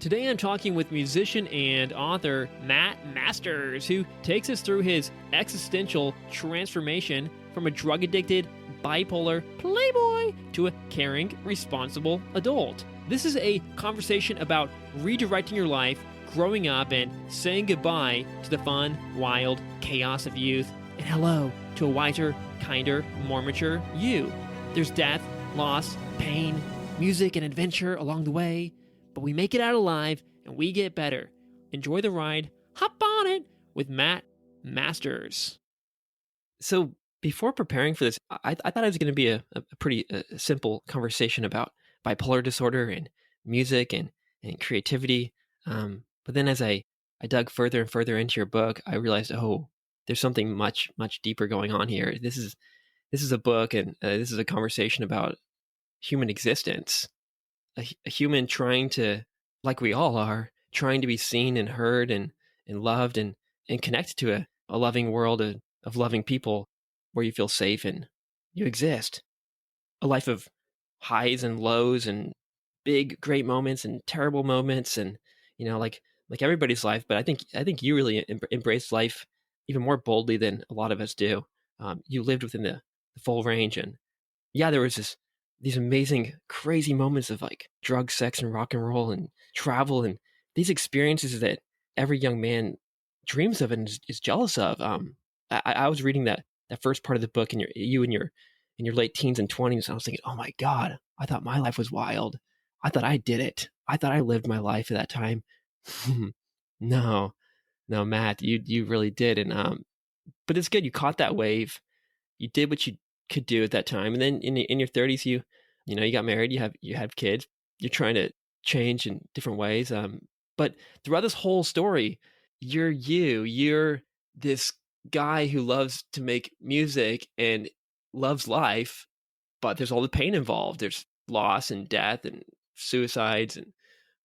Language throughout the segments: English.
Today I'm talking with musician and author Matt Masters, who takes us through his existential transformation from a drug addicted, bipolar playboy to a caring, responsible adult. This is a conversation about redirecting your life, growing up, and saying goodbye to the fun, wild chaos of youth, and hello to a wiser, kinder, more mature you. There's death, loss, pain, music, and adventure along the way, but we make it out alive and we get better. Enjoy the ride. Hop on it with Matt Masters. So before preparing for this, I thought it was going to be a pretty simple conversation about bipolar disorder and music and creativity. But then as I dug further and further into your book, I realized, oh, there's something much, much deeper going on here. This is a book and this is a conversation about human existence. A human trying to, like we all are, trying to be seen and heard and loved and connected to a loving world of loving people where you feel safe and you exist. A life of highs and lows and big, great moments and terrible moments and, like everybody's life. But I think you really embrace life even more boldly than a lot of us do. You lived within the full range. And yeah, there was these amazing, crazy moments of like drug, sex, and rock and roll and travel and these experiences that every young man dreams of and is jealous of. I was reading that first part of the book and you in your late teens and 20s. And I was thinking, oh my God, I thought my life was wild. I thought I did it. I thought I lived my life at that time. No, Matt, you really did. And, but it's good. You caught that wave. You did what you could do at that time. And then in your 30s, you got married, you have kids, you're trying to change in different ways. But throughout this whole story, you're this guy who loves to make music and loves life, but there's all the pain involved. There's loss and death and suicides and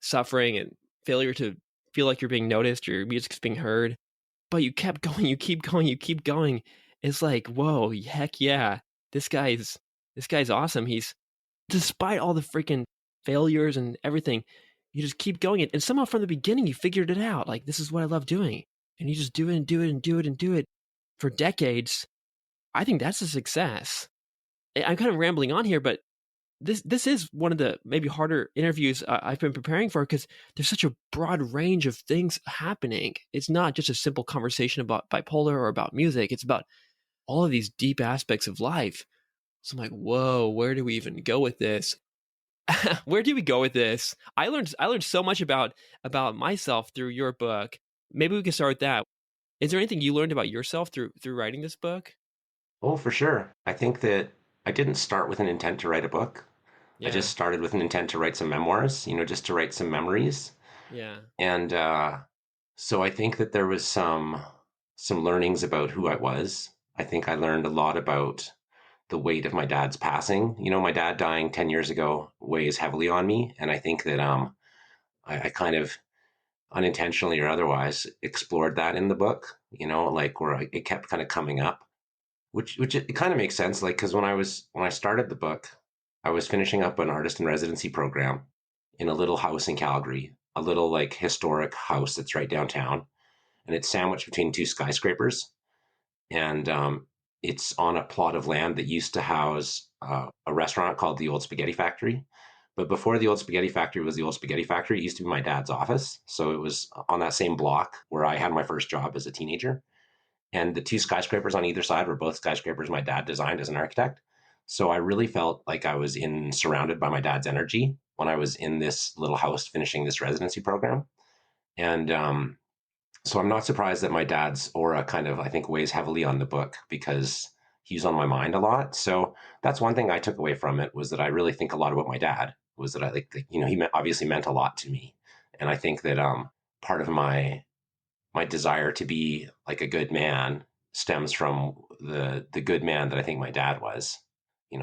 suffering and failure to feel like you're being noticed, your music's being heard. But you kept going, you keep going. It's like, whoa, heck yeah. This guy's awesome. He's, despite all the freaking failures and everything, you just keep going. And somehow from the beginning, you figured it out. Like, this is what I love doing. And you just do it and do it and do it and do it for decades. I think that's a success. I'm kind of rambling on here, but this is one of the maybe harder interviews I've been preparing for because there's such a broad range of things happening. It's not just a simple conversation about bipolar or about music. It's about all of these deep aspects of life. So I'm like, whoa, where do we even go with this? Where do we go with this? I learned so much about myself through your book. Maybe we can start with that. Is there anything you learned about yourself through writing this book? Oh, for sure. I think that I didn't start with an intent to write a book. I Yeah, just started with an intent to write some memoirs, just to write some memories. yeah, And so I think that there was some learnings about who I was. I think I learned a lot about the weight of my dad's passing. My dad dying 10 years ago weighs heavily on me. And I think that I kind of unintentionally or otherwise explored that in the book, like where it kept kind of coming up. Which it kind of makes sense, like because when I started the book, I was finishing up an artist in residency program in a little house in Calgary, a little like historic house that's right downtown, and it's sandwiched between two skyscrapers, and it's on a plot of land that used to house a restaurant called the Old Spaghetti Factory. But before the Old Spaghetti Factory was the Old Spaghetti Factory, it used to be my dad's office. So it was on that same block where I had my first job as a teenager. And the two skyscrapers on either side were both skyscrapers my dad designed as an architect. So I really felt like I was surrounded by my dad's energy when I was in this little house finishing this residency program. And so I'm not surprised that my dad's aura kind of, I think, weighs heavily on the book because he's on my mind a lot. So that's one thing I took away from it, was that I really think a lot about my dad. Was that I like, he obviously meant a lot to me. And I think that part of my desire to be like a good man stems from the good man that I think my dad was.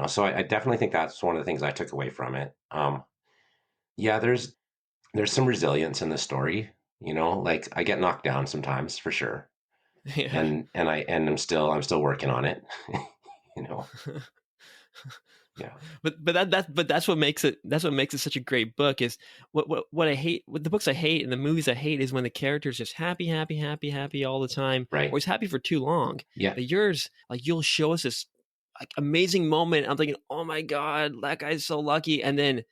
So I definitely think that's one of the things I took away from it. Yeah, there's some resilience in the story. Like I get knocked down sometimes for sure, yeah. and I'm still working on it. you know. Yeah. But that's what makes it, such a great book. Is what I hate, what the books I hate and the movies I hate is when the character's just happy, happy, happy, happy all the time, or Right. he's happy for too long. Yeah. But yours, like, you'll show us this like amazing moment. I'm thinking, oh my god, that guy's so lucky, and then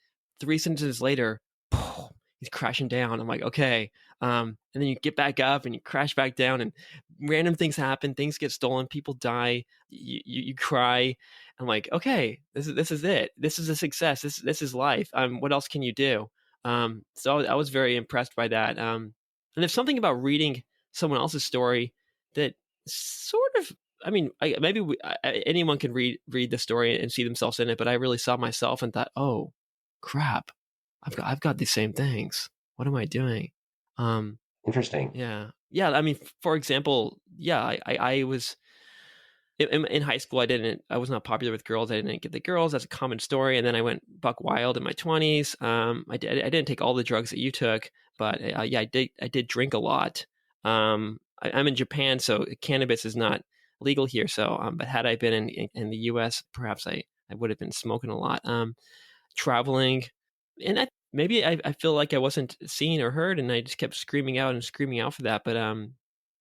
3 sentences later, he's crashing down. I'm like, okay. And then you get back up and you crash back down, and random things happen. Things get stolen. People die. You cry. I'm like, okay, this is it. This is a success. This is life. What else can you do? So I was very impressed by that. And there's something about reading someone else's story that sort of, I mean, anyone can read the story and see themselves in it, but I really saw myself and thought, oh, crap, I've got these same things. What am I doing? Um, Interesting. yeah, yeah. I mean, for example, yeah, I was in high school. I was not popular with girls. I didn't get the girls. That's a common story. And then I went buck wild in my 20s. I didn't take all the drugs that you took, but yeah, I did drink a lot. I'm in Japan, so cannabis is not legal here. So, but had I been in the U.S., perhaps I would have been smoking a lot. Traveling, and I feel like I wasn't seen or heard, and I just kept screaming out and screaming out for that. But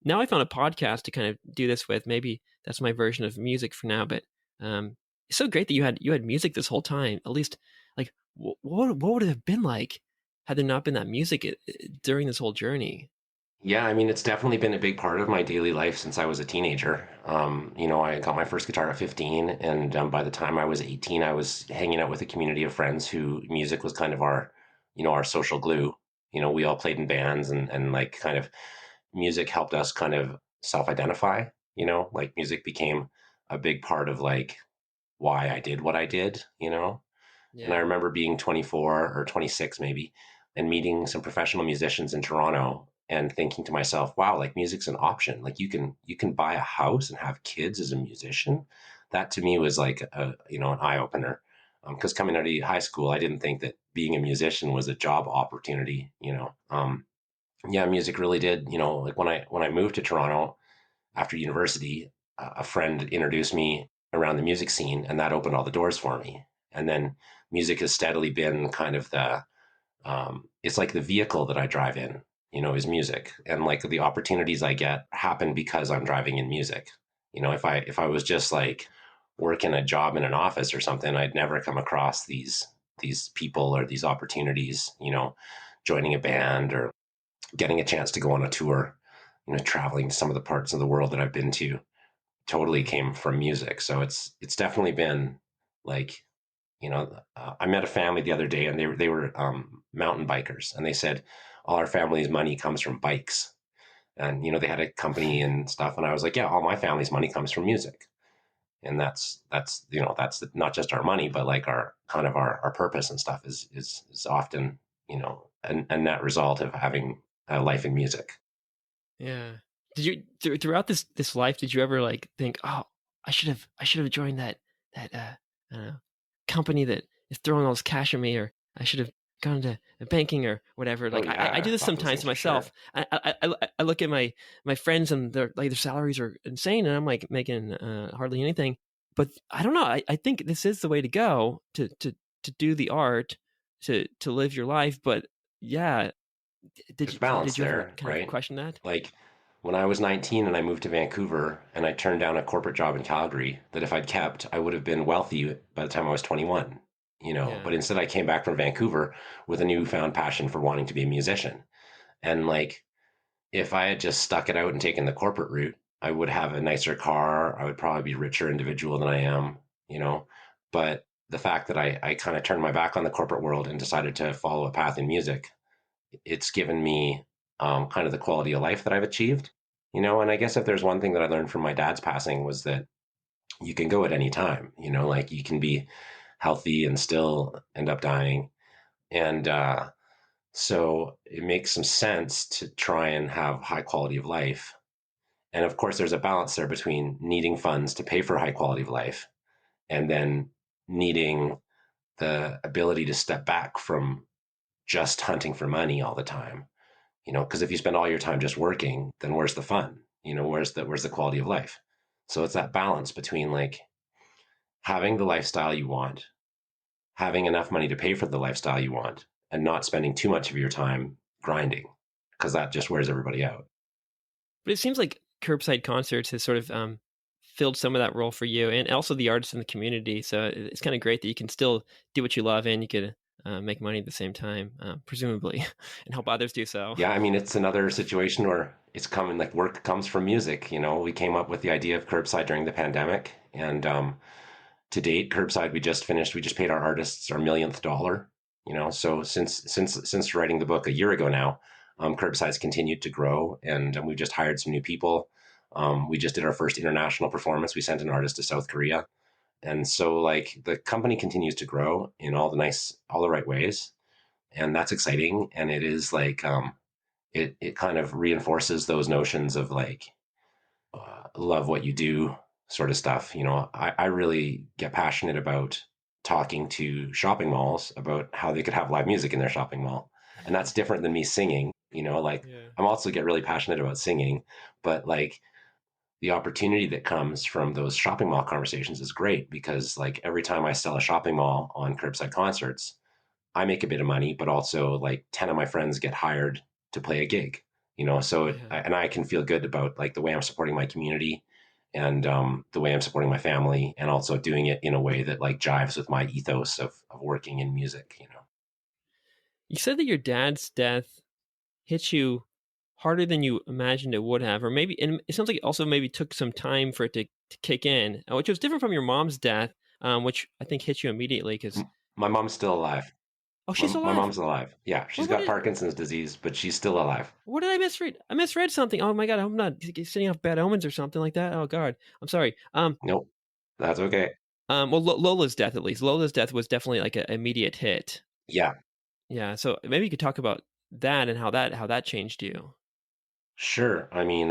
now I found a podcast to kind of do this with. Maybe that's my version of music for now. But it's so great that you had music this whole time. At least, like, what would it have been like had there not been that music during this whole journey? Yeah, I mean, it's definitely been a big part of my daily life since I was a teenager. I got my first guitar at 15, and by the time I was 18, I was hanging out with a community of friends who music was kind of our social glue. We all played in bands, and like kind of music helped us kind of self-identify. Like music became a big part of like why I did what I did. And I Yeah, remember being 24 or 26 maybe and meeting some professional musicians in Toronto and thinking to myself, wow, like music's an option. Like you can buy a house and have kids as a musician. That to me was like an eye opener. Because coming out of high school, I didn't think that being a musician was a job opportunity. Yeah, music really did, like when I moved to Toronto after university, a friend introduced me around the music scene, and that opened all the doors for me. And then music has steadily been kind of it's like the vehicle that I drive in, is music, and like the opportunities I get happen because I'm driving in music. If I was just like working a job in an office or something, I'd never come across these people or these opportunities. Joining a band or getting a chance to go on a tour, traveling to some of the parts of the world that I've been to totally yeah, came from music. So it's definitely been like, I met a family the other day, and they were mountain bikers, and they said all our family's money comes from bikes, and they had a company and stuff, and I was like, yeah, all my family's money comes from music, and that's not just our money, but like our kind of our purpose and stuff is often a net result of having a life in music. yeah. Did you throughout this life? Did you ever like think, oh, I should have joined that I don't know, company that is throwing all this cash at me, or I should have gone to banking or whatever. Oh Like I do yeah, this thought those sometimes things to for sure. myself. I look at my friends, and their salaries are insane, and I'm like making hardly anything. But I don't know. I think this is the way to go to do the art, to live your life. But yeah, There's balance did you ever there, kind of right? question that? Like when I was 19 and I moved to Vancouver and I turned down a corporate job in Calgary that if I'd kept, I would have been wealthy by the time I was 21, Yeah, but instead I came back from Vancouver with a newfound passion for wanting to be a musician. And like if I had just stuck it out and taken the corporate route, I would have a nicer car. I would probably be a richer individual than I am, you know. But the fact that I kind of turned my back on the corporate world and decided to follow a path in music, it's given me kind of the quality of life that I've achieved. And I guess if there's one thing that I learned from my dad's passing was that you can go at any time, like you can be healthy and still end up dying. And so it makes some sense to try and have high quality of life. And of course, there's a balance there between needing funds to pay for high quality of life and then needing the ability to step back from just hunting for money all the time. Because if you spend all your time just working, then where's the fun? Where's the quality of life? So it's that balance between like having the lifestyle you want, having enough money to pay for the lifestyle you want and not spending too much of your time grinding because that just wears everybody out. But it seems like curbside concerts has sort of filled some of that role for you, and also the artists in the community. So it's kind of great that you can still do what you love and you could make money at the same time, presumably, and help others do so. Yeah, I mean, it's another situation where it's coming like work comes from music. We came up with the idea of curbside during the pandemic. And to date, curbside, we just paid our artists our millionth dollar. So since writing the book a year ago now, curbside's continued to grow, and we've just hired some new people. We just did our first international performance. We sent an artist to South Korea, and so like the company continues to grow in all the right ways, and that's exciting. And it is like it kind of reinforces those notions of like love what you do sort of stuff. I really get passionate about talking to shopping malls about how they could have live music in their shopping mall. And that's different than me singing. Like Yeah. I'm also get really passionate about singing, but like the opportunity that comes from those shopping mall conversations is great because like every time I sell a shopping mall on curbside concerts, I make a bit of money, but also like 10 of my friends get hired to play a gig, Yeah. and I can feel good about like the way I'm supporting my community and the way I'm supporting my family and also doing it in a way that like jives with my ethos of working in music. You said that your dad's death hit you harder than you imagined it would have, or maybe, and it sounds like it also maybe took some time for it to kick in, which was different from your mom's death, which I think hit you immediately because, My mom's still alive. oh, My, she's my alive. mom's alive. Yeah, Well, she's got Parkinson's disease, but she's still alive. what did I misread? I misread something. Oh my god, I'm not sending off bad omens or something like that. Oh god, I'm sorry. Nope, that's okay. Well, Lola's death at least. Lola's death was definitely like an immediate hit. Yeah, Yeah, so maybe you could talk about that and how that changed you. sure. I mean,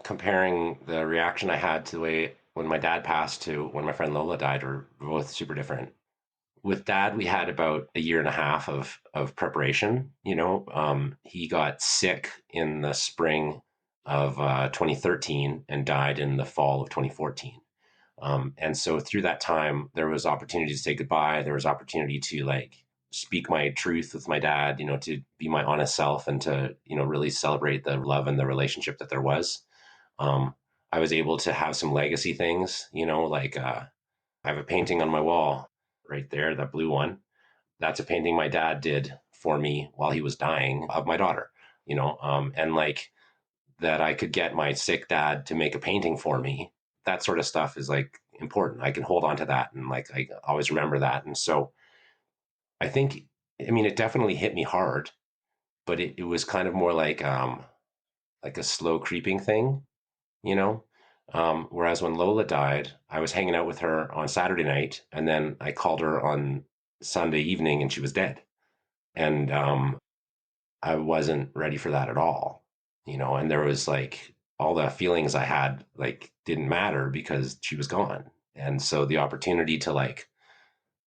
comparing the reaction I had to the way when my dad passed to when my friend Lola died were both super different. With dad, we had about a year and a half of preparation. He got sick in the spring of 2013 and died in the fall of 2014. And so through that time, there was opportunity to say goodbye. There was opportunity to like speak my truth with my dad, to be my honest self and to, really celebrate the love and the relationship that there was. Um, I was able to have some legacy things, like I have a painting on my wall right there, that blue one. That's a painting my dad did for me while he was dying of my daughter, and like that I could get my sick dad to make a painting for me. That sort of stuff is like important. I can hold on to that and like I always remember that. And so I think, I mean, it definitely hit me hard, but it was kind of more like a slow creeping thing, you know? Whereas when Lola died, I was hanging out with her on Saturday night, and then I called her on Sunday evening, and she was dead. And I wasn't ready for that at all, And there was like all the feelings I had like didn't matter because she was gone. And so the opportunity to like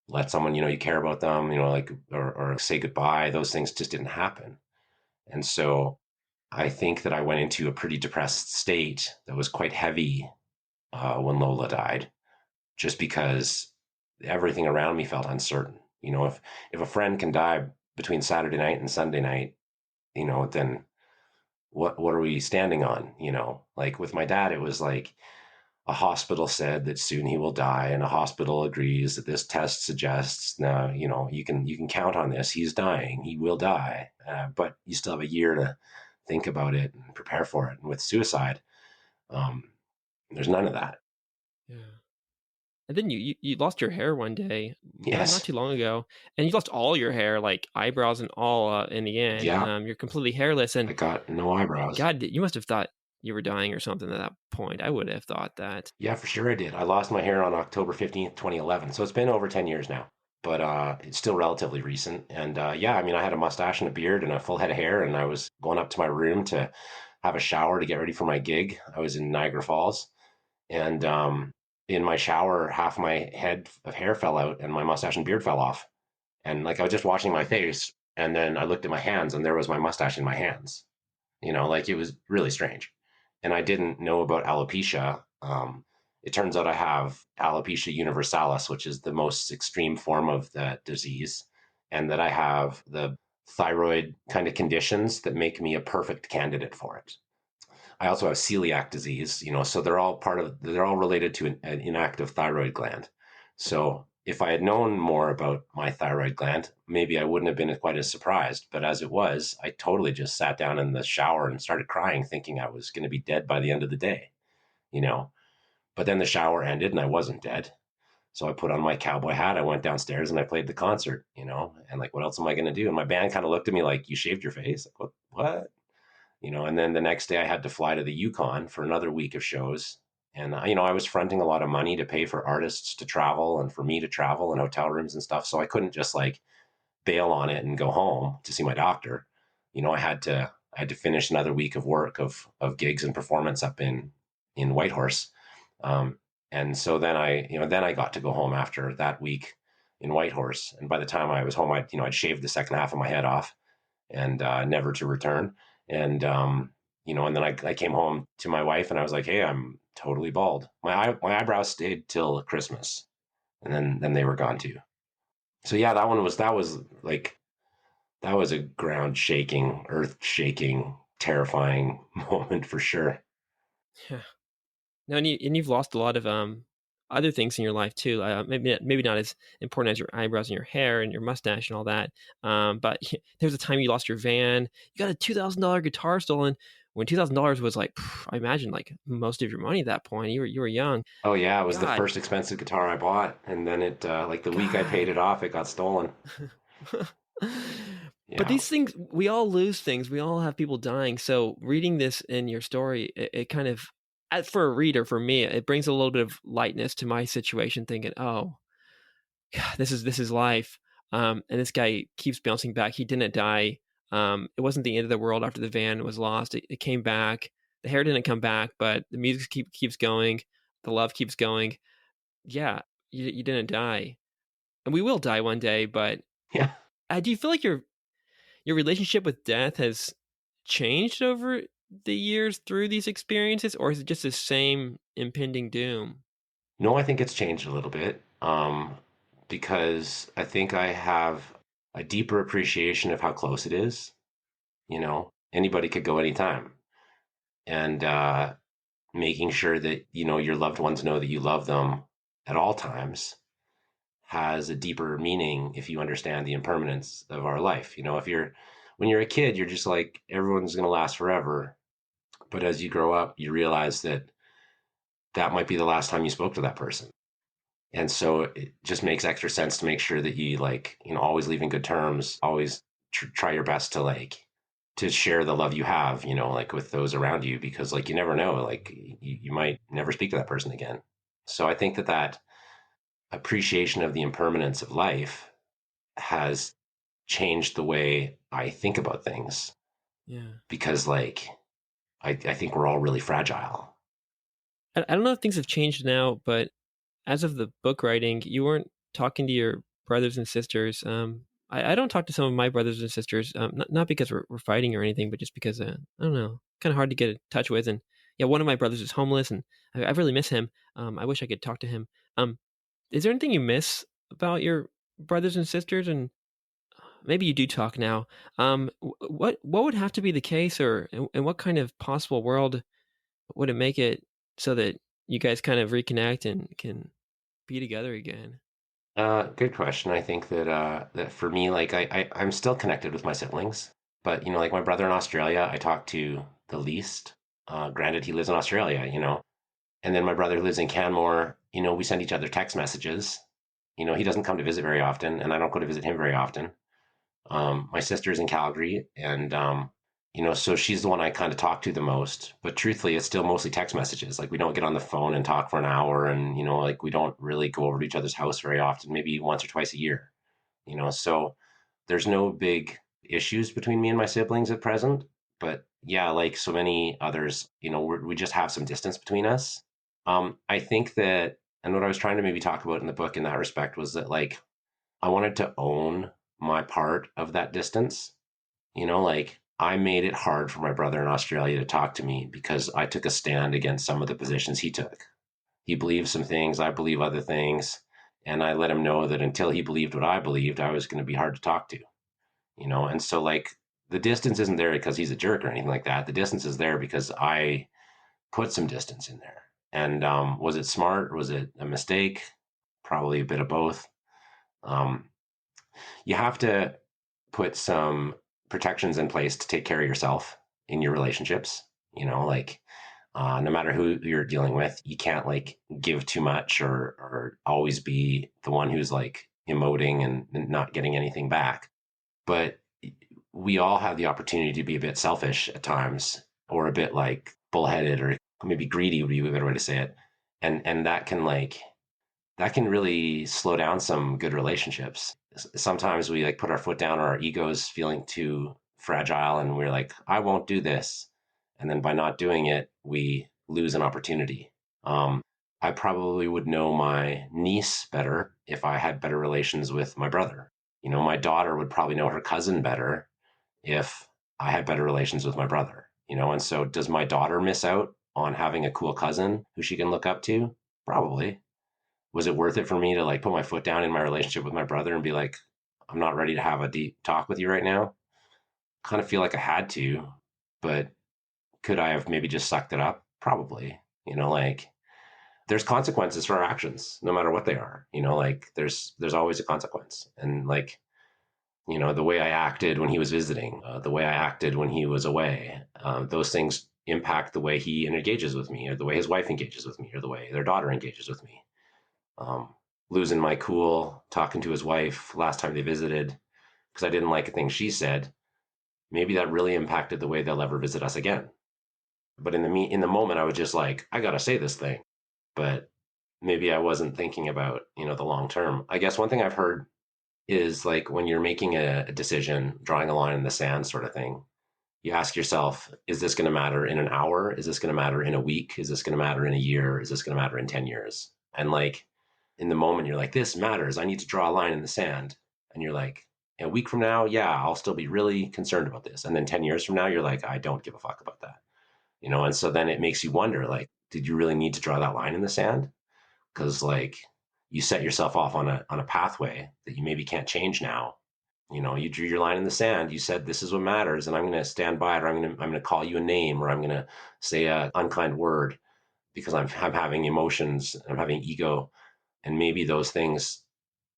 let someone you care about them, like or say goodbye, those things just didn't happen. And so I think that I went into a pretty depressed state that was quite heavy when Lola died, just because everything around me felt uncertain. If a friend can die between Saturday night and Sunday night, then what are we standing on? Like with my dad, it was like a hospital said that soon he will die, and a hospital agrees that this test suggests now you can count on this. He's dying. He will die, but you still have a year to think about it and prepare for it. And with suicide, um, there's none of that. Yeah. And then you lost your hair one day, not Yes. too long ago, and you lost all your hair, like eyebrows and all, in the end. Yeah. You're completely hairless, and I got no eyebrows. God, you must have thought you were dying or something at that point. I would have thought that. Yeah, for sure I did. I lost my hair on October 15th, 2011. So it's been over 10 years now, but it's still relatively recent. And yeah, I mean, I had a mustache and a beard and a full head of hair, and I was going up to my room to have a shower to get ready for my gig. I was in Niagara Falls, and in my shower, half my head of hair fell out and my mustache and beard fell off. And like I was just washing my face, and then I looked at my hands, and there was my mustache in my hands. Like it was really strange. And I didn't know about alopecia. it turns out I have alopecia universalis, which is the most extreme form of that disease, and that I have the thyroid kind of conditions that make me a perfect candidate for it. I also have celiac disease, so they're all related to an inactive thyroid gland. So if I had known more about my thyroid gland, maybe I wouldn't have been quite as surprised. But as it was, I totally just sat down in the shower and started crying, thinking I was going to be dead by the end of the day, you know. But then the shower ended and I wasn't dead. So I put on my cowboy hat, I went downstairs and I played the concert, and like, what else am I going to do? And my band kind of looked at me like, you shaved your face? Like, what? And then the next day I had to fly to the Yukon for another week of shows. And, I was fronting a lot of money to pay for artists to travel and for me to travel and hotel rooms and stuff. So I couldn't just like bail on it and go home to see my doctor. I had to finish another week of work of gigs and performance up in Whitehorse. And so then I got to go home after that week in Whitehorse. And by the time I was home, I'd shaved the second half of my head off and never to return. And then I came home to my wife and I was like, hey, I'm totally bald. My eyebrows stayed till Christmas, and then they were gone too. So yeah, that was a ground shaking, earth shaking, terrifying moment for sure. Yeah. No, and you've lost a lot of other things in your life too. Maybe not as important as your eyebrows and your hair and your mustache and all that. But there was a time you lost your van. You got a $2,000 guitar stolen when $2,000 was like, I imagine like most of your money at that point. You were young. Oh yeah, it was the God, first expensive guitar I bought, and then it like the week I paid God. it off, it got stolen. But Yeah. these things, we all lose things. We all have people dying. So reading this in your story, it kind of, for a reader, for me, it brings a little bit of lightness to my situation. Thinking, oh, God, this is life. And this guy keeps bouncing back. He didn't die. It wasn't the end of the world after the van was lost. It came back. The hair didn't come back, but the music keeps going. The love keeps going. Yeah, you didn't die, and we will die one day. But Yeah. do you feel like your relationship with death has changed over the years through these experiences, or is it just the same impending doom? No, I think it's changed a little bit, because I think I have a deeper appreciation of how close it is. Anybody could go anytime. And making sure that, your loved ones know that you love them at all times has a deeper meaning if you understand the impermanence of our life. When you're a kid, you're just like, everyone's going to last forever. But as you grow up, you realize that that might be the last time you spoke to that person. And so it just makes extra sense to make sure that you like, always leave in good terms, always try your best to like, to share the love you have, like with those around you, because like, you never know, like you might never speak to that person again. So I think that appreciation of the impermanence of life has changed the way I think about things, Yeah. because like, I think we're all really fragile. I don't know if things have changed now, but as of the book writing, you weren't talking to your brothers and sisters. I don't talk to some of my brothers and sisters, not because we're fighting or anything, but just because I don't know, kind of hard to get in touch with. And yeah, one of my brothers is homeless, and I really miss him. I wish I could talk to him. Is there anything you miss about your brothers and sisters? And maybe you do talk now. What would have to be the case, or and what kind of possible world would it make it so that you guys kind of reconnect and can be together again? Good question. I think that for me, like I'm still connected with my siblings, but like my brother in Australia, I talk to the least. Granted, he lives in Australia, and then my brother who lives in Canmore, we send each other text messages. He doesn't come to visit very often, and I don't go to visit him very often. My sister's in Calgary, and so she's the one I kind of talk to the most. But truthfully, it's still mostly text messages. Like we don't get on the phone and talk for an hour, and like we don't really go over to each other's house very often. Maybe once or twice a year. So there's no big issues between me and my siblings at present. But yeah, like so many others, we just have some distance between us. I think that, and what I was trying to maybe talk about in the book in that respect was that like I wanted to own my part of that distance. Like I made it hard for my brother in Australia to talk to me because I took a stand against some of the positions he took. He believes some things, I believe other things. And I let him know that until he believed what I believed, I was going to be hard to talk to, you know? And so, like, the distance isn't there because he's a jerk or anything like that. The distance is there because I put some distance in there. And was it smart? Was it a mistake? Probably a bit of both. Um, you have to put some protections in place to take care of yourself in your relationships. You know, like no matter who you're dealing with, you can't like give too much or always be the one who's like emoting and not getting anything back. But we all have the opportunity to be a bit selfish at times, or a bit like bullheaded, or maybe greedy would be a better way to say it. And that can really slow down some good relationships. Sometimes we like put our foot down, or our ego's feeling too fragile, and we're like, I won't do this. And then by not doing it, we lose an opportunity. I probably would know my niece better if I had better relations with my brother. You know, my daughter would probably know her cousin better if I had better relations with my brother. You know, and so does my daughter miss out on having a cool cousin who she can look up to? Probably. Was it worth it for me to like put my foot down in my relationship with my brother and be like, I'm not ready to have a deep talk with you right now? Kind of feel like I had to, but could I have maybe just sucked it up? Probably. You know, like there's consequences for our actions, no matter what they are. You know, like there's always a consequence, and like you know the way I acted when he was visiting, the way I acted when he was away, those things impact the way he engages with me, or the way his wife engages with me, or the way their daughter engages with me. um, Losing my cool, talking to his wife last time they visited because I didn't like a thing she said. Maybe that really impacted the way they'll ever visit us again. But in the moment, I was just like, I gotta say this thing. But maybe I wasn't thinking about the long term. I guess one thing I've heard is like when you're making a decision, drawing a line in the sand, sort of thing. You ask yourself, is this going to matter in an hour? Is this going to matter in a week? Is this going to matter in a year? Is this going to matter in 10 years? And like in the moment, you're like, this matters. I need to draw a line in the sand. And you're like, a week from now, yeah, I'll still be really concerned about this. And then 10 years from now, you're like, I don't give a fuck about that. And so then it makes you wonder, like, did you really need to draw that line in the sand? Because like you set yourself off on a pathway that you maybe can't change now. You drew your line in the sand. You said, this is what matters, and I'm going to stand by it, or I'm going to call you a name, or I'm going to say a unkind word because I'm having emotions, I'm having ego. And maybe those things,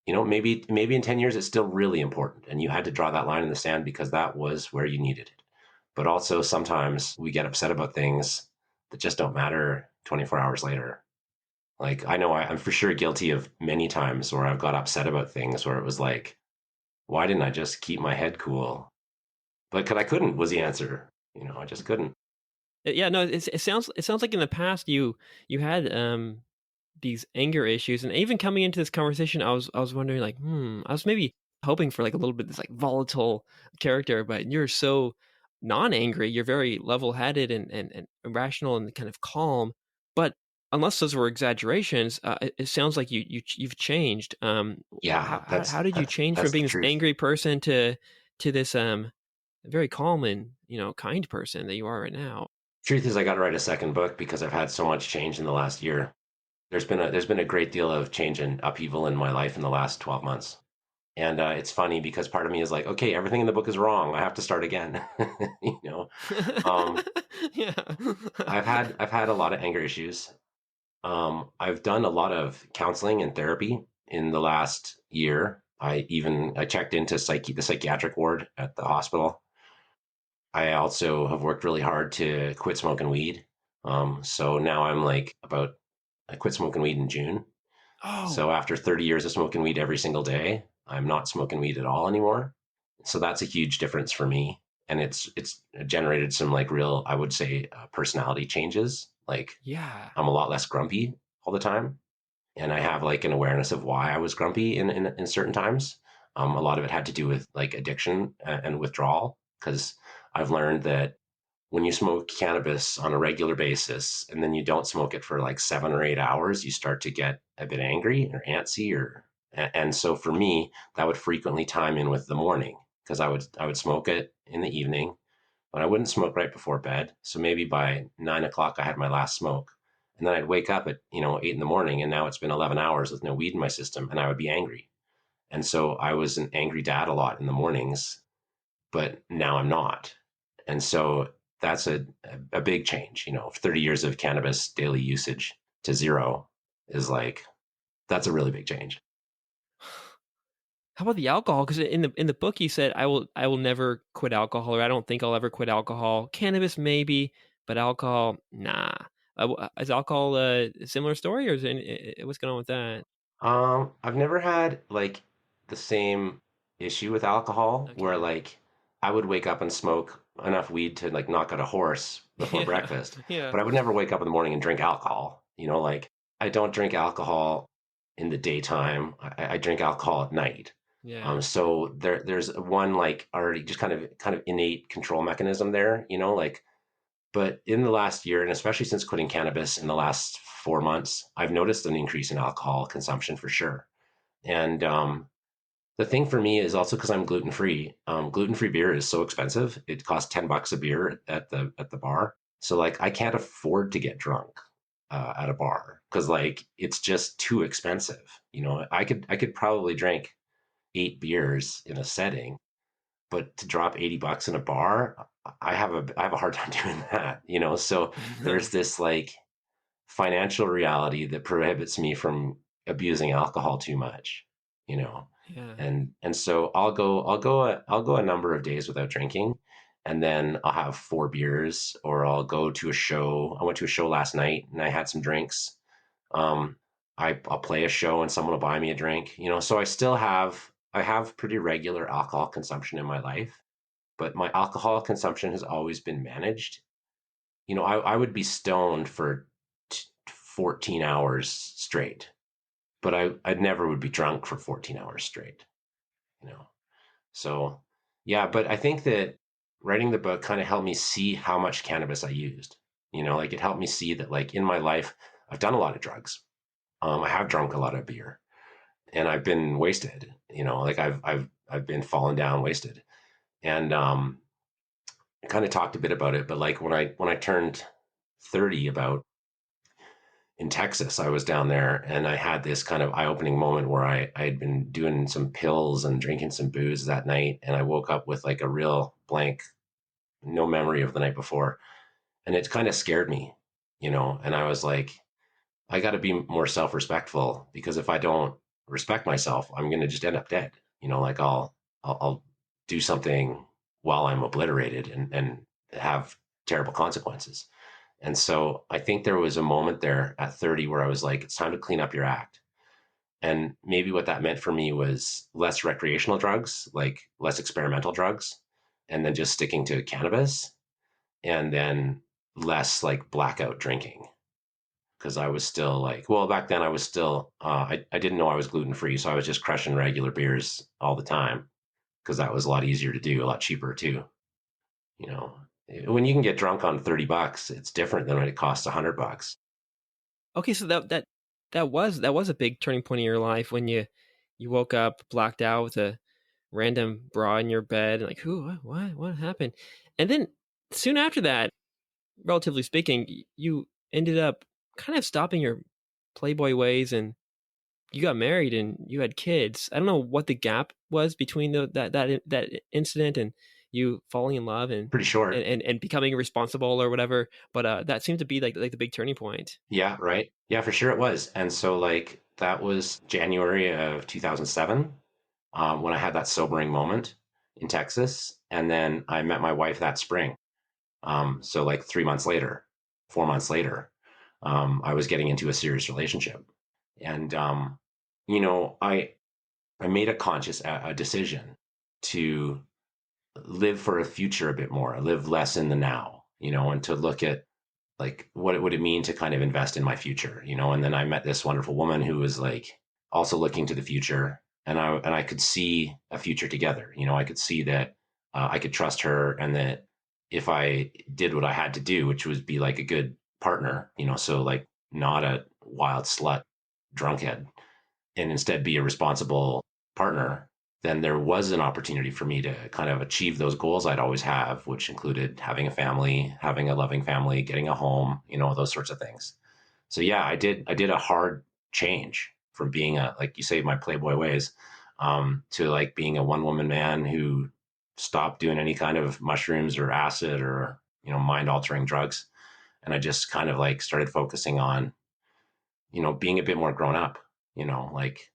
maybe in 10 years, it's still really important. And you had to draw that line in the sand because that was where you needed it. But also sometimes we get upset about things that just don't matter 24 hours later. Like I know I'm for sure guilty of many times where I've got upset about things where it was like, why didn't I just keep my head cool? But because I couldn't was the answer. I just couldn't. Yeah, no, it sounds like in the past you had these anger issues, and even coming into this conversation, I was wondering like, I was maybe hoping for like a little bit this like volatile character, but you're so non-angry, you're very level-headed and rational and kind of calm. But unless those were exaggerations, it sounds like you've changed. Yeah, How did you change from that's the being this truth. angry person to this very calm and kind person that you are right now? Truth is, I got to write a second book because I've had so much change in the last year. There's been a great deal of change and upheaval in my life in the last 12 months. And it's funny because part of me is like, okay, everything in the book is wrong. I have to start again. you know, um, Yeah. I've had a lot of anger issues. I've done a lot of counseling and therapy in the last year. I checked into the psychiatric ward at the hospital. I also have worked really hard to quit smoking weed. So now I quit smoking weed in June. Oh, So after 30 years of smoking weed every single day, I'm not smoking weed at all anymore. So that's a huge difference for me. And it's generated some like real, I would say, personality changes. Like yeah. I'm a lot less grumpy all the time, and I have like an awareness of why I was grumpy in certain times. A lot of it had to do with like addiction and withdrawal, because I've learned that when you smoke cannabis on a regular basis and then you don't smoke it for like 7 or 8 hours, you start to get a bit angry or antsy, and so for me, that would frequently time in with the morning because I would smoke it in the evening, but I wouldn't smoke right before bed. So maybe by 9 o'clock, I had my last smoke. And then I'd wake up at, 8 in the morning, and now it's been 11 hours with no weed in my system, and I would be angry. And so I was an angry dad a lot in the mornings, but now I'm not. And so that's a big change. 30 years of cannabis daily usage to zero is like, that's a really big change. How about the alcohol? Because in the book you said I will never quit alcohol, or I don't think I'll ever quit alcohol. Cannabis maybe, but alcohol, nah. Is alcohol a similar story, or what's going on with that? I've never had like the same issue with alcohol where Okay. like I would wake up and smoke enough weed to like knock out a horse before Yeah. breakfast, Yeah. but I would never wake up in the morning and drink alcohol. Like I don't drink alcohol in the daytime. I drink alcohol at night. Yeah. So there's one like already just kind of innate control mechanism there, like. But in the last year, and especially since quitting cannabis in the last 4 months, I've noticed an increase in alcohol consumption for sure. And the thing for me is also because I'm gluten free. Gluten free beer is so expensive; it costs $10 a beer at the bar. So like, I can't afford to get drunk at a bar because like it's just too expensive. I could probably drink 8 beers in a setting, but to drop $80 in a bar, I have a hard time doing that. So there's this like financial reality that prohibits me from abusing alcohol too much, you know. Yeah. And so I'll go a number of days without drinking, and then I'll have 4 beers, or I'll go to a show. I went to a show last night and I had some drinks. Um, I'll play a show and someone will buy me a drink, so I have pretty regular alcohol consumption in my life, but my alcohol consumption has always been managed. I would be stoned for 14 hours straight, but I never would be drunk for 14 hours straight, you know. So, yeah, but I think that writing the book kind of helped me see how much cannabis I used. Like it helped me see that like in my life I've done a lot of drugs. I have drunk a lot of beer, and I've been wasted. Like I've been falling down wasted. And I kind of talked a bit about it, but like when I turned 30, about in Texas, I was down there and I had this kind of eye-opening moment where I had been doing some pills and drinking some booze that night, and I woke up with like a real blank, no memory of the night before, and it kind of scared me, and I was like, I got to be more self-respectful, because if I don't respect myself, I'm going to just end up dead. Like I'll do something while I'm obliterated, and have terrible consequences. And so I think there was a moment there at 30 where I was like, it's time to clean up your act. And maybe what that meant for me was less recreational drugs, like less experimental drugs, and then just sticking to cannabis, and then less like blackout drinking. Because I was still like, well, back then I was still, I didn't know I was gluten free. So I was just crushing regular beers all the time, because that was a lot easier to do, a lot cheaper too. You know, when you can get drunk on $30, it's different than when it costs $100. Okay, so that was a big turning point in your life when you woke up blacked out with a random bra in your bed, and like, who, what happened? And then soon after that, relatively speaking, you ended up kind of stopping your playboy ways, and you got married and you had kids. I don't know what the gap was between that incident and you falling in love and Pretty short. and becoming responsible or whatever. But that seemed to be like the big turning point. Yeah, right. Yeah, for sure it was. And so, like, that was January of 2007, when I had that sobering moment in Texas. And then I met my wife that spring. So, like, 3 months later, 4 months later, I was getting into a serious relationship. And, I made a conscious a decision to live for a future a bit more, live less in the now, and to look at like what would it mean to kind of invest in my future, and then I met this wonderful woman who was like also looking to the future, and I could see a future together. I could see that I could trust her, and that if I did what I had to do, which was be like a good partner, so like not a wild slut drunkhead, and instead be a responsible partner, then there was an opportunity for me to kind of achieve those goals I'd always have, which included having a family, having a loving family, getting a home, those sorts of things. So yeah, I did a hard change from being a, like you say, my playboy ways, to like being a one woman man who stopped doing any kind of mushrooms or acid or, mind altering drugs. And I just kind of like started focusing on, being a bit more grown up, like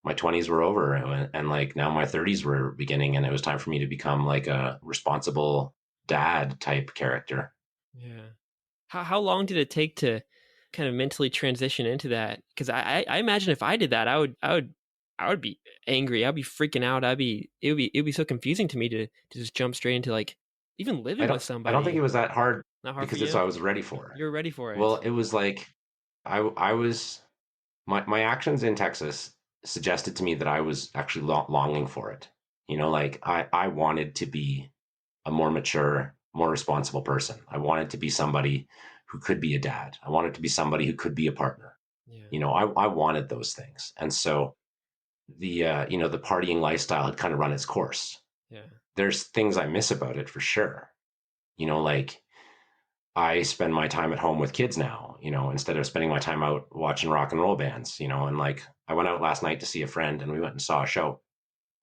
my 20s were over, and like now my 30s were beginning, and it was time for me to become like a responsible dad type character. Yeah. How long did it take to kind of mentally transition into that? Because I imagine if I did that, I would be angry. I'd be freaking out. It would be so confusing to me to just jump straight into like even I living with don't think it somebody. was that hard Not hard for because it's what you. I was ready for. You're ready for Well, it. it was like I was my actions in Texas suggested to me that I was actually longing for it. Like I wanted to be a more mature, more responsible person. I wanted to be somebody who could be a dad. I wanted to be somebody who could be a partner. Yeah. I wanted those things. And so the partying lifestyle had kind of run its course. Yeah. There's things I miss about it for sure. Like I spend my time at home with kids now, instead of spending my time out watching rock and roll bands, and like I went out last night to see a friend and we went and saw a show.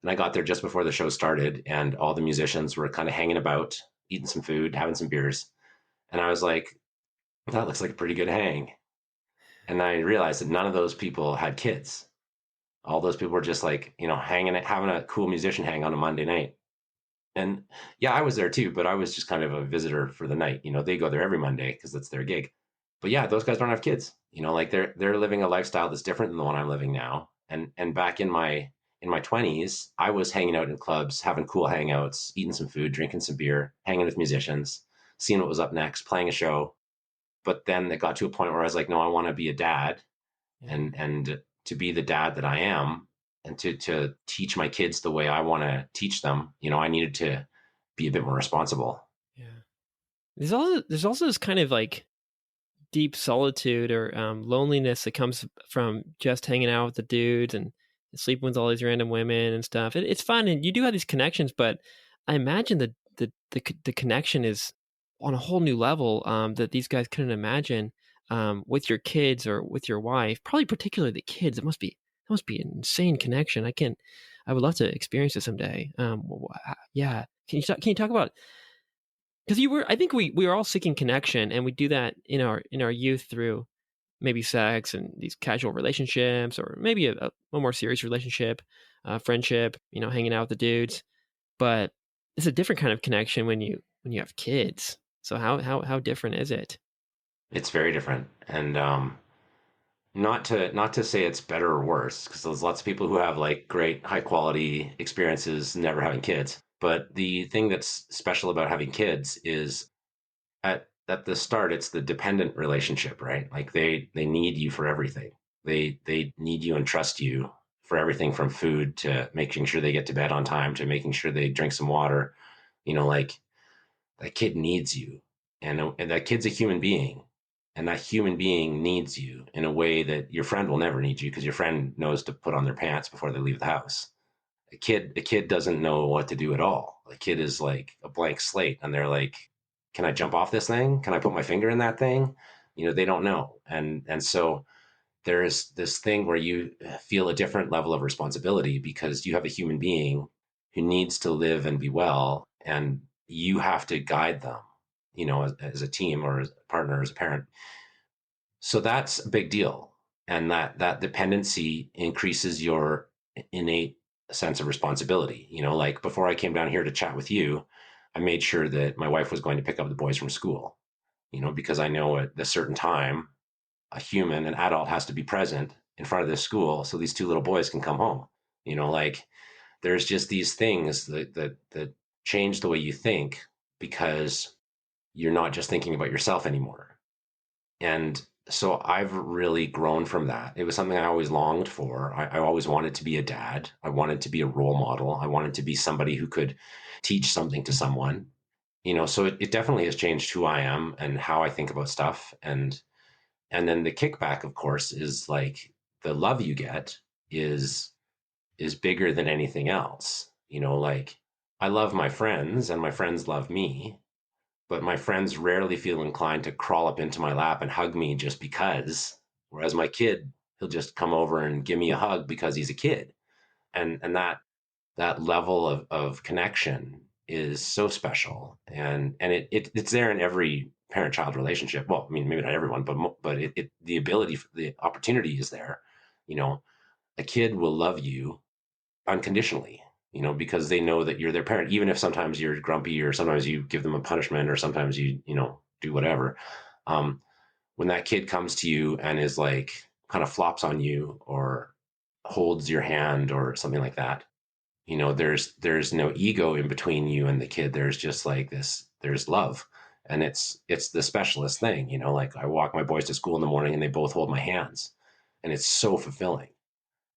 And I got there just before the show started and all the musicians were kind of hanging about, eating some food, having some beers. And I was like, that looks like a pretty good hang. And I realized that none of those people had kids. All those people were just like, hanging, having a cool musician hang on a Monday night. And yeah, I was there too, but I was just kind of a visitor for the night. They go there every Monday because that's their gig. But yeah, those guys don't have kids. Like they're living a lifestyle that's different than the one I'm living now. And back in my 20s, I was hanging out in clubs, having cool hangouts, eating some food, drinking some beer, hanging with musicians, seeing what was up next, playing a show. But then it got to a point where I was like, no, I want to be a dad, Yeah. and to be the dad that I am, and to teach my kids the way I want to teach them, I needed to be a bit more responsible. Yeah. There's also this kind of like deep solitude or loneliness that comes from just hanging out with the dudes and sleeping with all these random women and stuff. It's fun, and you do have these connections, but I imagine the connection is on a whole new level that these guys couldn't imagine with your kids or with your wife. Probably particularly the kids. It must be an insane connection. I would love to experience it someday. Yeah. Can you talk about, because I think we are all seeking connection, and we do that in our youth through maybe sex and these casual relationships, or maybe a more serious relationship, friendship, hanging out with the dudes. But it's a different kind of connection when you have kids. So how different is it? It's very different, and not to say it's better or worse, because there's lots of people who have like great high quality experiences never having kids. But the thing that's special about having kids is at the start it's the dependent relationship, right? Like they need you for everything. They need you and trust you for everything from food to making sure they get to bed on time to making sure they drink some water. Like that kid needs you, and that kid's a human being, and that human being needs you in a way that your friend will never need you, because your friend knows to put on their pants before they leave the house. A kid doesn't know what to do at all. A kid is like a blank slate, and they're like, can I jump off this thing? Can I put my finger in that thing? They don't know. And so there's this thing where you feel a different level of responsibility because you have a human being who needs to live and be well, and you have to guide them, as a team or as a partner, as a parent. So that's a big deal. And that dependency increases your innate sense of responsibility. Like before I came down here to chat with you, I made sure that my wife was going to pick up the boys from school, because I know at a certain time, an adult has to be present in front of this school so these two little boys can come home. Like there's just these things that change the way you think, because you're not just thinking about yourself anymore. And so I've really grown from that. It was something I always longed for. I always wanted to be a dad. I wanted to be a role model. I wanted to be somebody who could teach something to someone. So it definitely has changed who I am and how I think about stuff. And then the kickback, of course, is like the love you get is bigger than anything else. Like I love my friends and my friends love me, but my friends rarely feel inclined to crawl up into my lap and hug me just because. Whereas my kid, he'll just come over and give me a hug because he's a kid. And that level of connection is so special. And it's there in every parent child relationship. Well, I mean, maybe not everyone, but the ability, the opportunity is there. You know, a kid will love you unconditionally, because they know that you're their parent, even if sometimes you're grumpy or sometimes you give them a punishment or sometimes you do whatever. Um, when that kid comes to you and is like kind of flops on you or holds your hand or something like that, there's no ego in between you and the kid. There's just like there's love. And it's the specialist thing, like I walk my boys to school in the morning and they both hold my hands, and it's so fulfilling.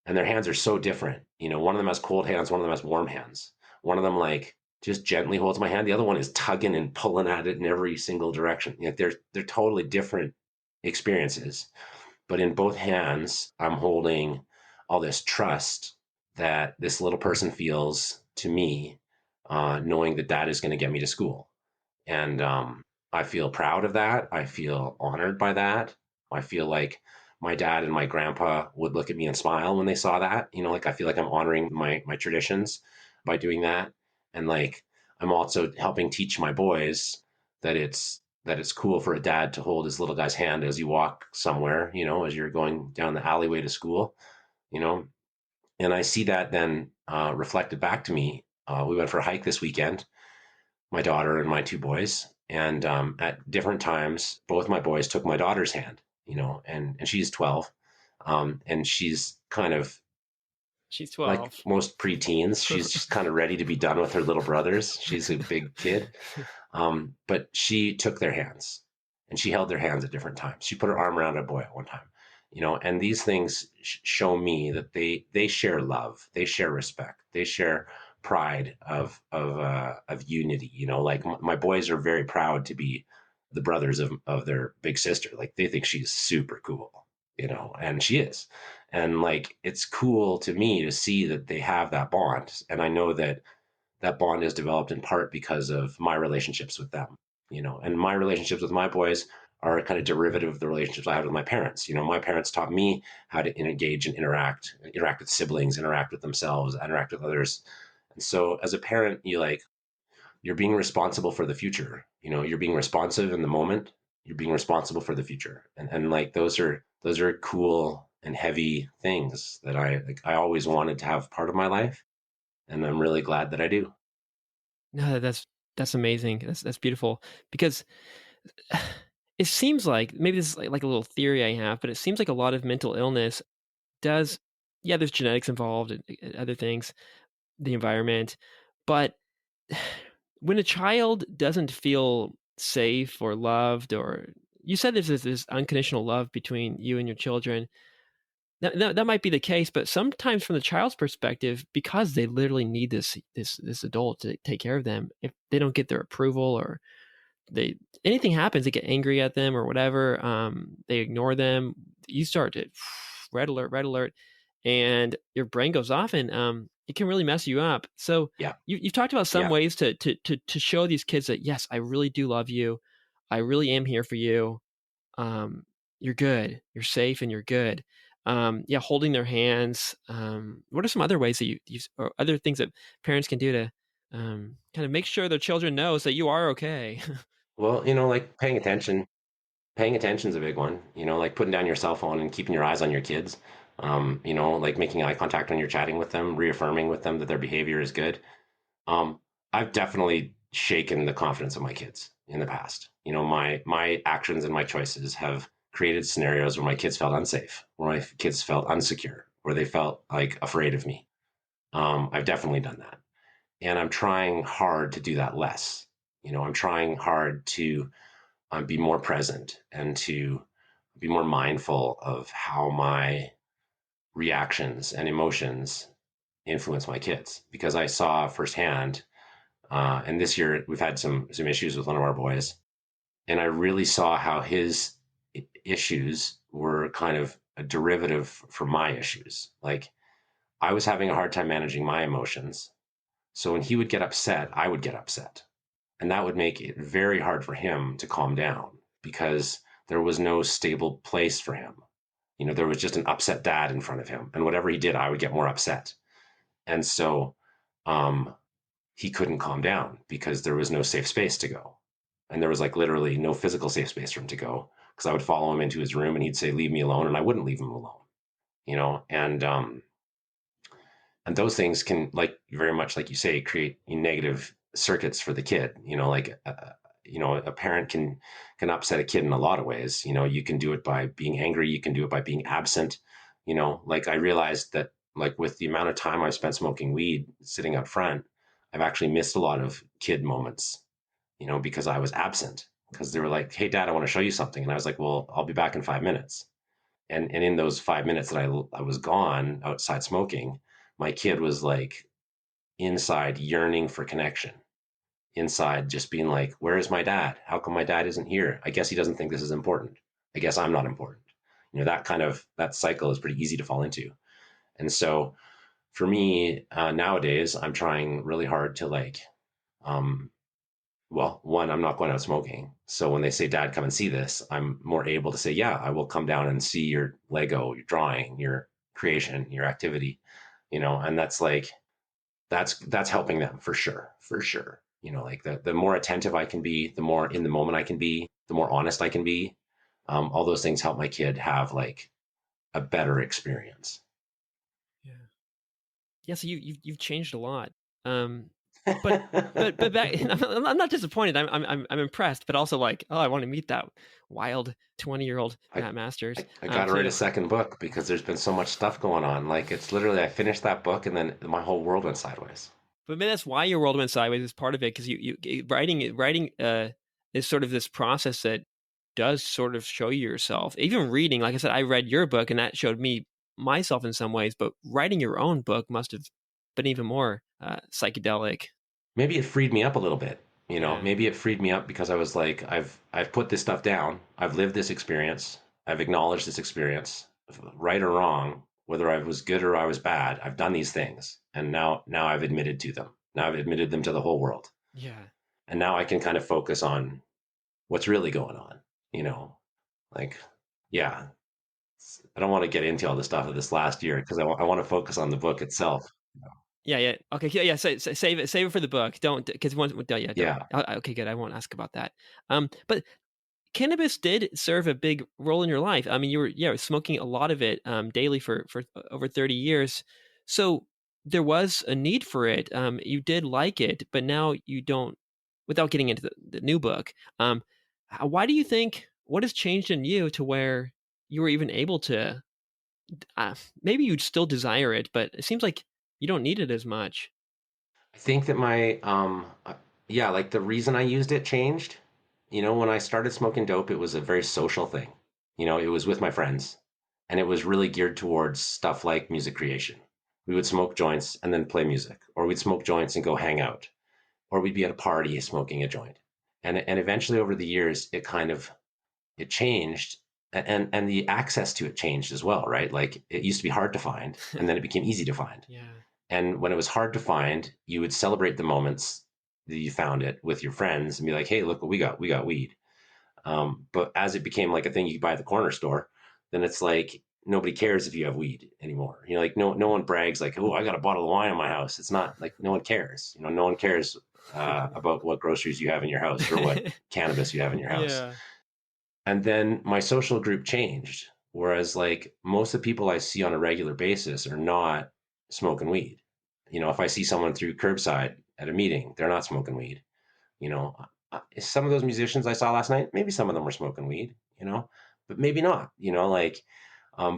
And their hands are so different. One of them has cold hands, one of them has warm hands. One of them like just gently holds my hand. The other one is tugging and pulling at it in every single direction. They're totally different experiences. But in both hands, I'm holding all this trust that this little person feels to me, knowing that dad is going to get me to school. And I feel proud of that. I feel honored by that. I feel like my dad and my grandpa would look at me and smile when they saw that. Like I feel like I'm honoring my traditions by doing that. And like I'm also helping teach my boys that it's cool for a dad to hold his little guy's hand as you walk somewhere, as you're going down the alleyway to school, you know. And I see that then reflected back to me. We went for a hike this weekend, my daughter and my two boys. And at different times, both my boys took my daughter's hand, and she's 12. And she's kind of She's like 12. most preteens. She's kind of ready to be done with her little brothers. She's a big kid. But she took their hands and she held their hands at different times. She put her arm around a boy at one time, and these things show me that they share love, they share respect, they share pride of unity. Like my boys are very proud to be the brothers of their big sister. Like they think she's super cool, and she is. And like, it's cool to me to see that they have that bond. And I know that bond is developed in part because of my relationships with them, and my relationships with my boys are kind of derivative of the relationships I had with my parents. My parents taught me how to engage and interact with siblings, interact with themselves, interact with others. And so as a parent, you're being responsible for the future. You're being responsive in the moment. You're being responsible for the future. And like, those are cool and heavy things that I always wanted to have part of my life. And I'm really glad that I do. No, that's amazing. That's beautiful because it seems like maybe this is like a little theory I have, but it seems like a lot of mental illness does. Yeah, there's genetics involved and other things, the environment, but when a child doesn't feel safe or loved, or you said there's this unconditional love between you and your children, that might be the case, but sometimes from the child's perspective, because they literally need this adult to take care of them, if they don't get their approval or they anything happens, they get angry at them or whatever, they ignore them, you start to red alert, and your brain goes off, and it can really mess you up. So Yeah. you've talked about some Yeah. ways to show these kids that yes, I really do love you, I really am here for you, you're good, you're safe, and you're good. Yeah, holding their hands. What are some other ways that you or other things that parents can do to kind of make sure their children knows that you are okay? Well, like paying attention. Paying attention is a big one. Like putting down your cell phone and keeping your eyes on your kids. Like making eye contact when you're chatting with them, reaffirming with them that their behavior is good. Um, I've definitely shaken the confidence of my kids in the past. My actions and my choices have created scenarios where my kids felt unsafe, where my kids felt insecure, where they felt like afraid of me. I've definitely done that, and I'm trying hard to do that less. I'm trying hard to be more present and to be more mindful of how my reactions and emotions influence my kids, because I saw firsthand. And this year we've had some issues with one of our boys, and I really saw how his issues were kind of a derivative from my issues. Like I was having a hard time managing my emotions, so when he would get upset, I would get upset, And that would make it very hard for him to calm down because there was no stable place for him. There was just an upset dad in front of him. And whatever he did, I would get more upset. And so um, he couldn't calm down because there was no safe space to go. And there was like literally no physical safe space for him to go because I would follow him into his room and he'd say, leave me alone. And I wouldn't leave him alone, and those things can, like, very much like you say, create negative circuits for the kid. A parent can upset a kid in a lot of ways. You can do it by being angry, you can do it by being absent. Like, I realized that, like, with the amount of time I spent smoking weed sitting up front, I've actually missed a lot of kid moments, because I was absent, because they were like, hey dad, I want to show you something, and I was like, well, I'll be back in 5 minutes. And in those 5 minutes that I was gone outside smoking, my kid was like inside yearning for connection, inside just being like, where is my dad? How come my dad isn't here? I guess he doesn't think this is important. I guess I'm not important. That cycle is pretty easy to fall into. And so for me, nowadays, I'm trying really hard to, like, um, well, one, I'm not going out smoking. So when they say, dad, come and see this, I'm more able to say, yeah, I will come down and see your Lego, your drawing, your creation, your activity, and that's like, that's helping them for sure, for sure. Like, the more attentive I can be, the more in the moment I can be, the more honest I can be. All those things help my kid have, like, a better experience. Yeah. Yeah, so you've changed a lot. Um, but back, I'm not disappointed. I'm impressed, but also like, oh, I want to meet that wild 20-year-old I, Matt Masters I got to write too. a second book because there's been so much stuff going on. Like, it's literally, I finished that book and then my whole world went sideways. But maybe that's why your world went sideways is part of it, because writing is sort of this process that does sort of show you yourself. Even reading, like I said, I read your book and that showed me myself in some ways, but writing your own book must have been even more psychedelic. Maybe it freed me up a little bit. Yeah. Maybe it freed me up because I was like, I've put this stuff down. I've lived this experience. I've acknowledged this experience, right or wrong, whether I was good or I was bad. I've done these things, and now I've admitted to them. Now I've admitted them to the whole world, Yeah. and now I can kind of focus on what's really going on. Like, yeah. I don't want to get into all the stuff of this last year because I want to focus on the book itself. Yeah, yeah. Okay, yeah, yeah. Save it for the book. Don't, because once, yeah, don't. Yeah. Okay, good. I won't ask about that. But cannabis did serve a big role in your life. I mean, you were smoking a lot of it daily for over 30 years. So there was a need for it. You did like it, but now you don't. Without getting into the new book, why do you think, what has changed in you to where you were even able to? Maybe you'd still desire it, but it seems like you don't need it as much. I think that yeah, like, the reason I used it changed. When I started smoking dope, it was a very social thing. It was with my friends, and it was really geared towards stuff like music creation. We would smoke joints and then play music, or we'd smoke joints and go hang out, or we'd be at a party smoking a joint. And eventually, over the years, it changed, and the access to it changed as well, right? Like, it used to be hard to find, and then it became easy to find. Yeah. And when it was hard to find, you would celebrate the moments that you found it with your friends and be like, hey, look what we got. We got weed. But as it became like a thing you could buy at the corner store, then it's like nobody cares if you have weed anymore. Like, no one brags like, oh, I got a bottle of wine in my house. It's not like, no one cares. No one cares about what groceries you have in your house or what cannabis you have in your house. Yeah. And then my social group changed. Whereas, like, most of the people I see on a regular basis are not smoking weed. If I see someone through curbside at a meeting, they're not smoking weed. Some of those musicians I saw last night, maybe some of them were smoking weed, but maybe not, like,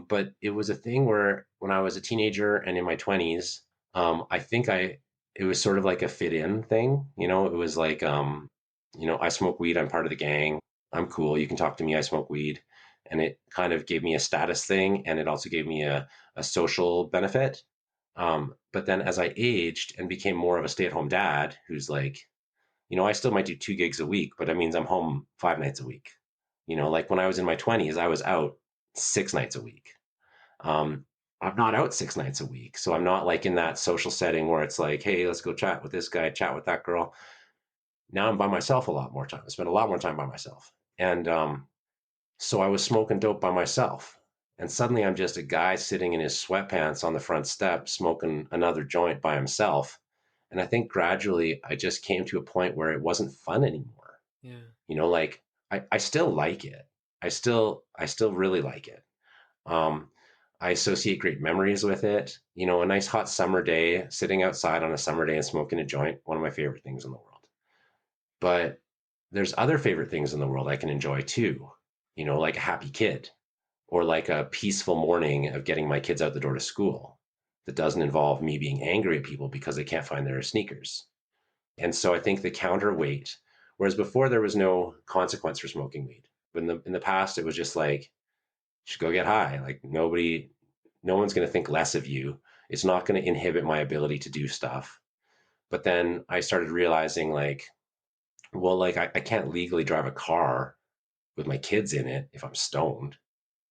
but it was a thing where when I was a teenager and in my 20s, I think it was sort of like a fit in thing. It was like, I smoke weed. I'm part of the gang. I'm cool. You can talk to me. I smoke weed. And it kind of gave me a status thing. And it also gave me a social benefit. But then as I aged and became more of a stay at home dad, who's like, I still might do 2 gigs a week, but that means I'm home 5 nights a week. Like, when I was in my 20s, I was out 6 nights a week. Um, I'm not out 6 nights a week. So I'm not like in that social setting where it's like, hey, let's go chat with this guy, chat with that girl. Now I'm by myself a lot more time. I spend a lot more time by myself. And so I was smoking dope by myself. And suddenly I'm just a guy sitting in his sweatpants on the front step smoking another joint by himself. And I think gradually I just came to a point where it wasn't fun anymore. Yeah. Like I still like it. I still really like it. Um, I associate great memories with it. A nice hot summer day, sitting outside on a summer day and smoking a joint, one of my favorite things in the world. But there's other favorite things in the world I can enjoy too, like a happy kid or like a peaceful morning of getting my kids out the door to school that doesn't involve me being angry at people because they can't find their sneakers. And so I think the counterweight, whereas before there was no consequence for smoking weed. But in the past, it was just like, just go get high. Like no one's going to think less of you. It's not going to inhibit my ability to do stuff. But then I started realizing like, well, like I can't legally drive a car with my kids in it if I'm stoned.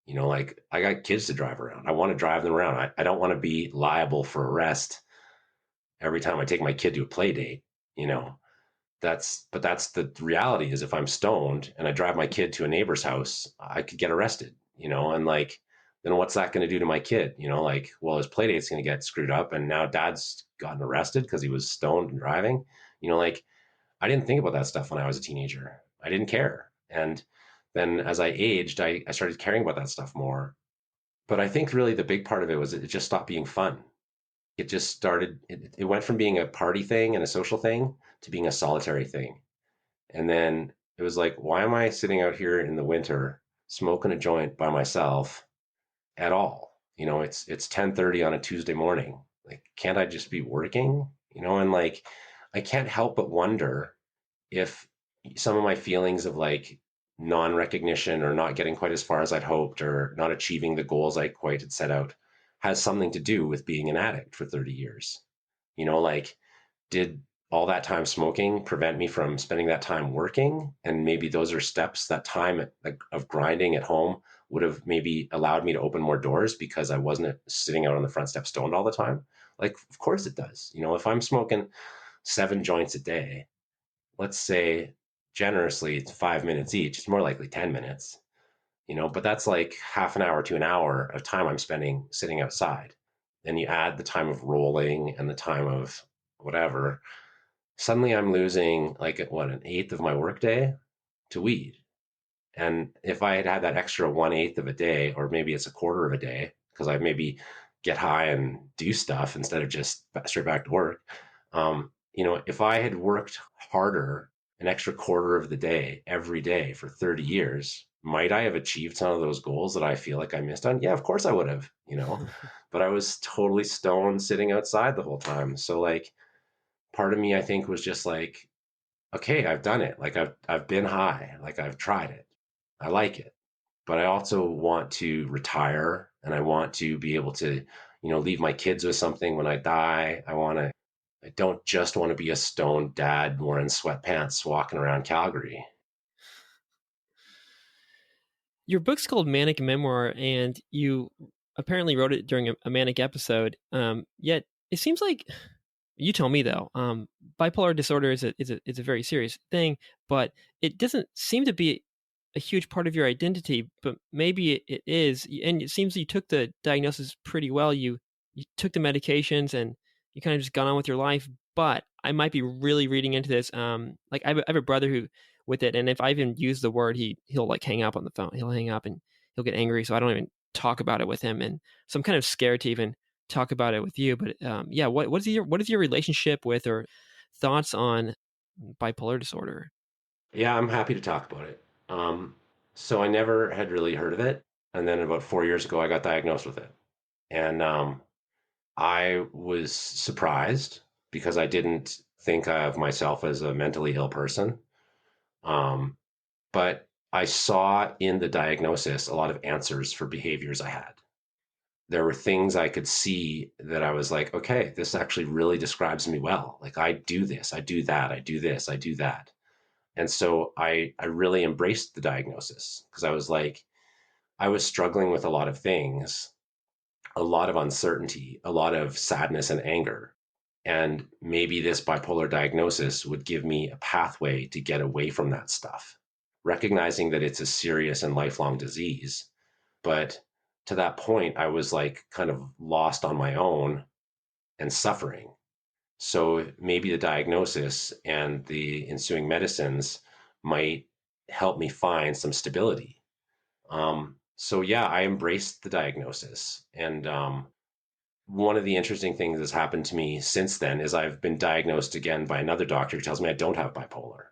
Like I got kids to drive around. I want to drive them around. I don't want to be liable for arrest every time I take my kid to a play date. You know, that's the reality is if I'm stoned and I drive my kid to a neighbor's house, I could get arrested, and like, then what's that going to do to my kid? Like, well, his play date's going to get screwed up and now dad's gotten arrested because he was stoned and driving. Like I didn't think about that stuff when I was a teenager. I didn't care. And then as I aged, I started caring about that stuff more. But I think really the big part of it was it just stopped being fun. It just started, it went from being a party thing and a social thing to being a solitary thing. And then it was like, why am I sitting out here in the winter smoking a joint by myself at all? It's 10:30 on a Tuesday morning. Like, can't I just be working? And like I can't help but wonder if some of my feelings of like non-recognition or not getting quite as far as I'd hoped or not achieving the goals I quite had set out has something to do with being an addict for 30 years. Like, did all that time smoking prevent me from spending that time working? And maybe those are steps, that time of grinding at home would have maybe allowed me to open more doors because I wasn't sitting out on the front step stoned all the time. Like, of course it does. If I'm smoking 7 joints a day, let's say generously it's 5 minutes each, it's more likely 10 minutes, but that's like half an hour to an hour of time I'm spending sitting outside. Then you add the time of rolling and the time of whatever, suddenly I'm losing like what, an eighth of my workday to weed. And if I had had that extra 1/8 of a day, or maybe it's a quarter of a day, because I maybe get high and do stuff instead of just straight back to work. If I had worked harder an extra quarter of the day every day for 30 years, might I have achieved some of those goals that I feel like I missed on? Yeah, of course I would have. But I was totally stoned sitting outside the whole time. So like part of me, I think, was just like, okay, I've done it. Like I've been high. Like I've tried it. I like it. But I also want to retire and I want to be able to, leave my kids with something when I die. I don't just want to be a stoned dad wearing sweatpants walking around Calgary. Your book's called Manic Memoir, and you apparently wrote it during a manic episode. Yet it seems like you tell me though. Bipolar disorder is a very serious thing, but it doesn't seem to be a huge part of your identity. But maybe it is, and it seems you took the diagnosis pretty well. You took the medications, and you kind of just got on with your life. But I might be really reading into this. Like I have a brother who with it, and if I even use the word, he'll like hang up on the phone. He'll hang up and he'll get angry. So I don't even talk about it with him, and so I'm kind of scared to even talk about it with you. But yeah, what is your relationship with or thoughts on bipolar disorder? Yeah, I'm happy to talk about it. So I never had really heard of it. And then about 4 years ago, I got diagnosed with it. And I was surprised because I didn't think of myself as a mentally ill person. Um, but I saw in the diagnosis a lot of answers for behaviors I had. There were things I could see that I was like, okay, this actually really describes me well. Like I do this, I do that, I do this, I do that. And so I really embraced the diagnosis because I was like, I was struggling with a lot of things, a lot of uncertainty, a lot of sadness and anger. And maybe this bipolar diagnosis would give me a pathway to get away from that stuff, recognizing that it's a serious and lifelong disease. But to that point, I was like kind of lost on my own and suffering. So maybe the diagnosis and the ensuing medicines might help me find some stability. So yeah, I embraced the diagnosis. And one of the interesting things that's happened to me since then is I've been diagnosed again by another doctor who tells me I don't have bipolar.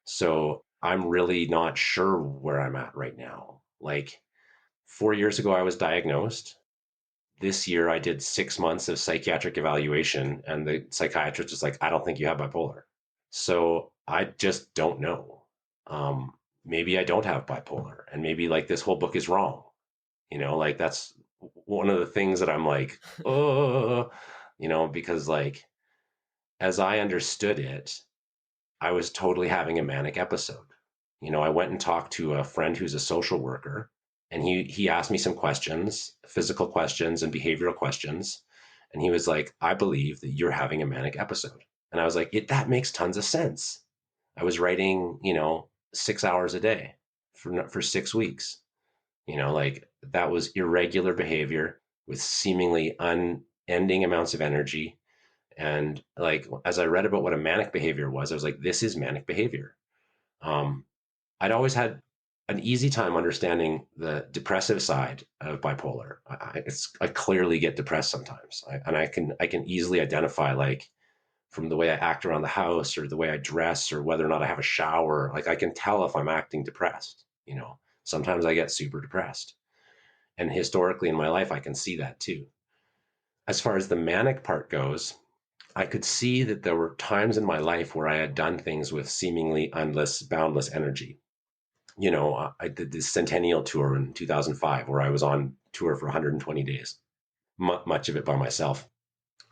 So I'm really not sure where I'm at right now. Like 4 years ago, I was diagnosed. This year, I did 6 months of psychiatric evaluation, and the psychiatrist was like, I don't think you have bipolar. So I just don't know. Maybe I don't have bipolar, and maybe like this whole book is wrong. Like that's one of the things that I'm like, oh, because like as I understood it, I was totally having a manic episode. I went and talked to a friend who's a social worker, and he asked me some questions, physical questions and behavioral questions, and he was like, "I believe that you're having a manic episode." And I was like, that makes tons of sense. I was writing, 6 hours a day for 6 weeks. Like that was irregular behavior with seemingly unending amounts of energy. And like as I read about what a manic behavior was, I was like, this is manic behavior. Um, I'd always had an easy time understanding the depressive side of bipolar. I clearly get depressed sometimes, and I can easily identify like from the way I act around the house or the way I dress or whether or not I have a shower. Like I can tell if I'm acting depressed. Sometimes I get super depressed, and historically in my life I can see that too. As far as the manic part goes, I could see that there were times in my life where I had done things with seemingly endless, boundless energy. I did this Centennial tour in 2005 where I was on tour for 120 days, much of it by myself.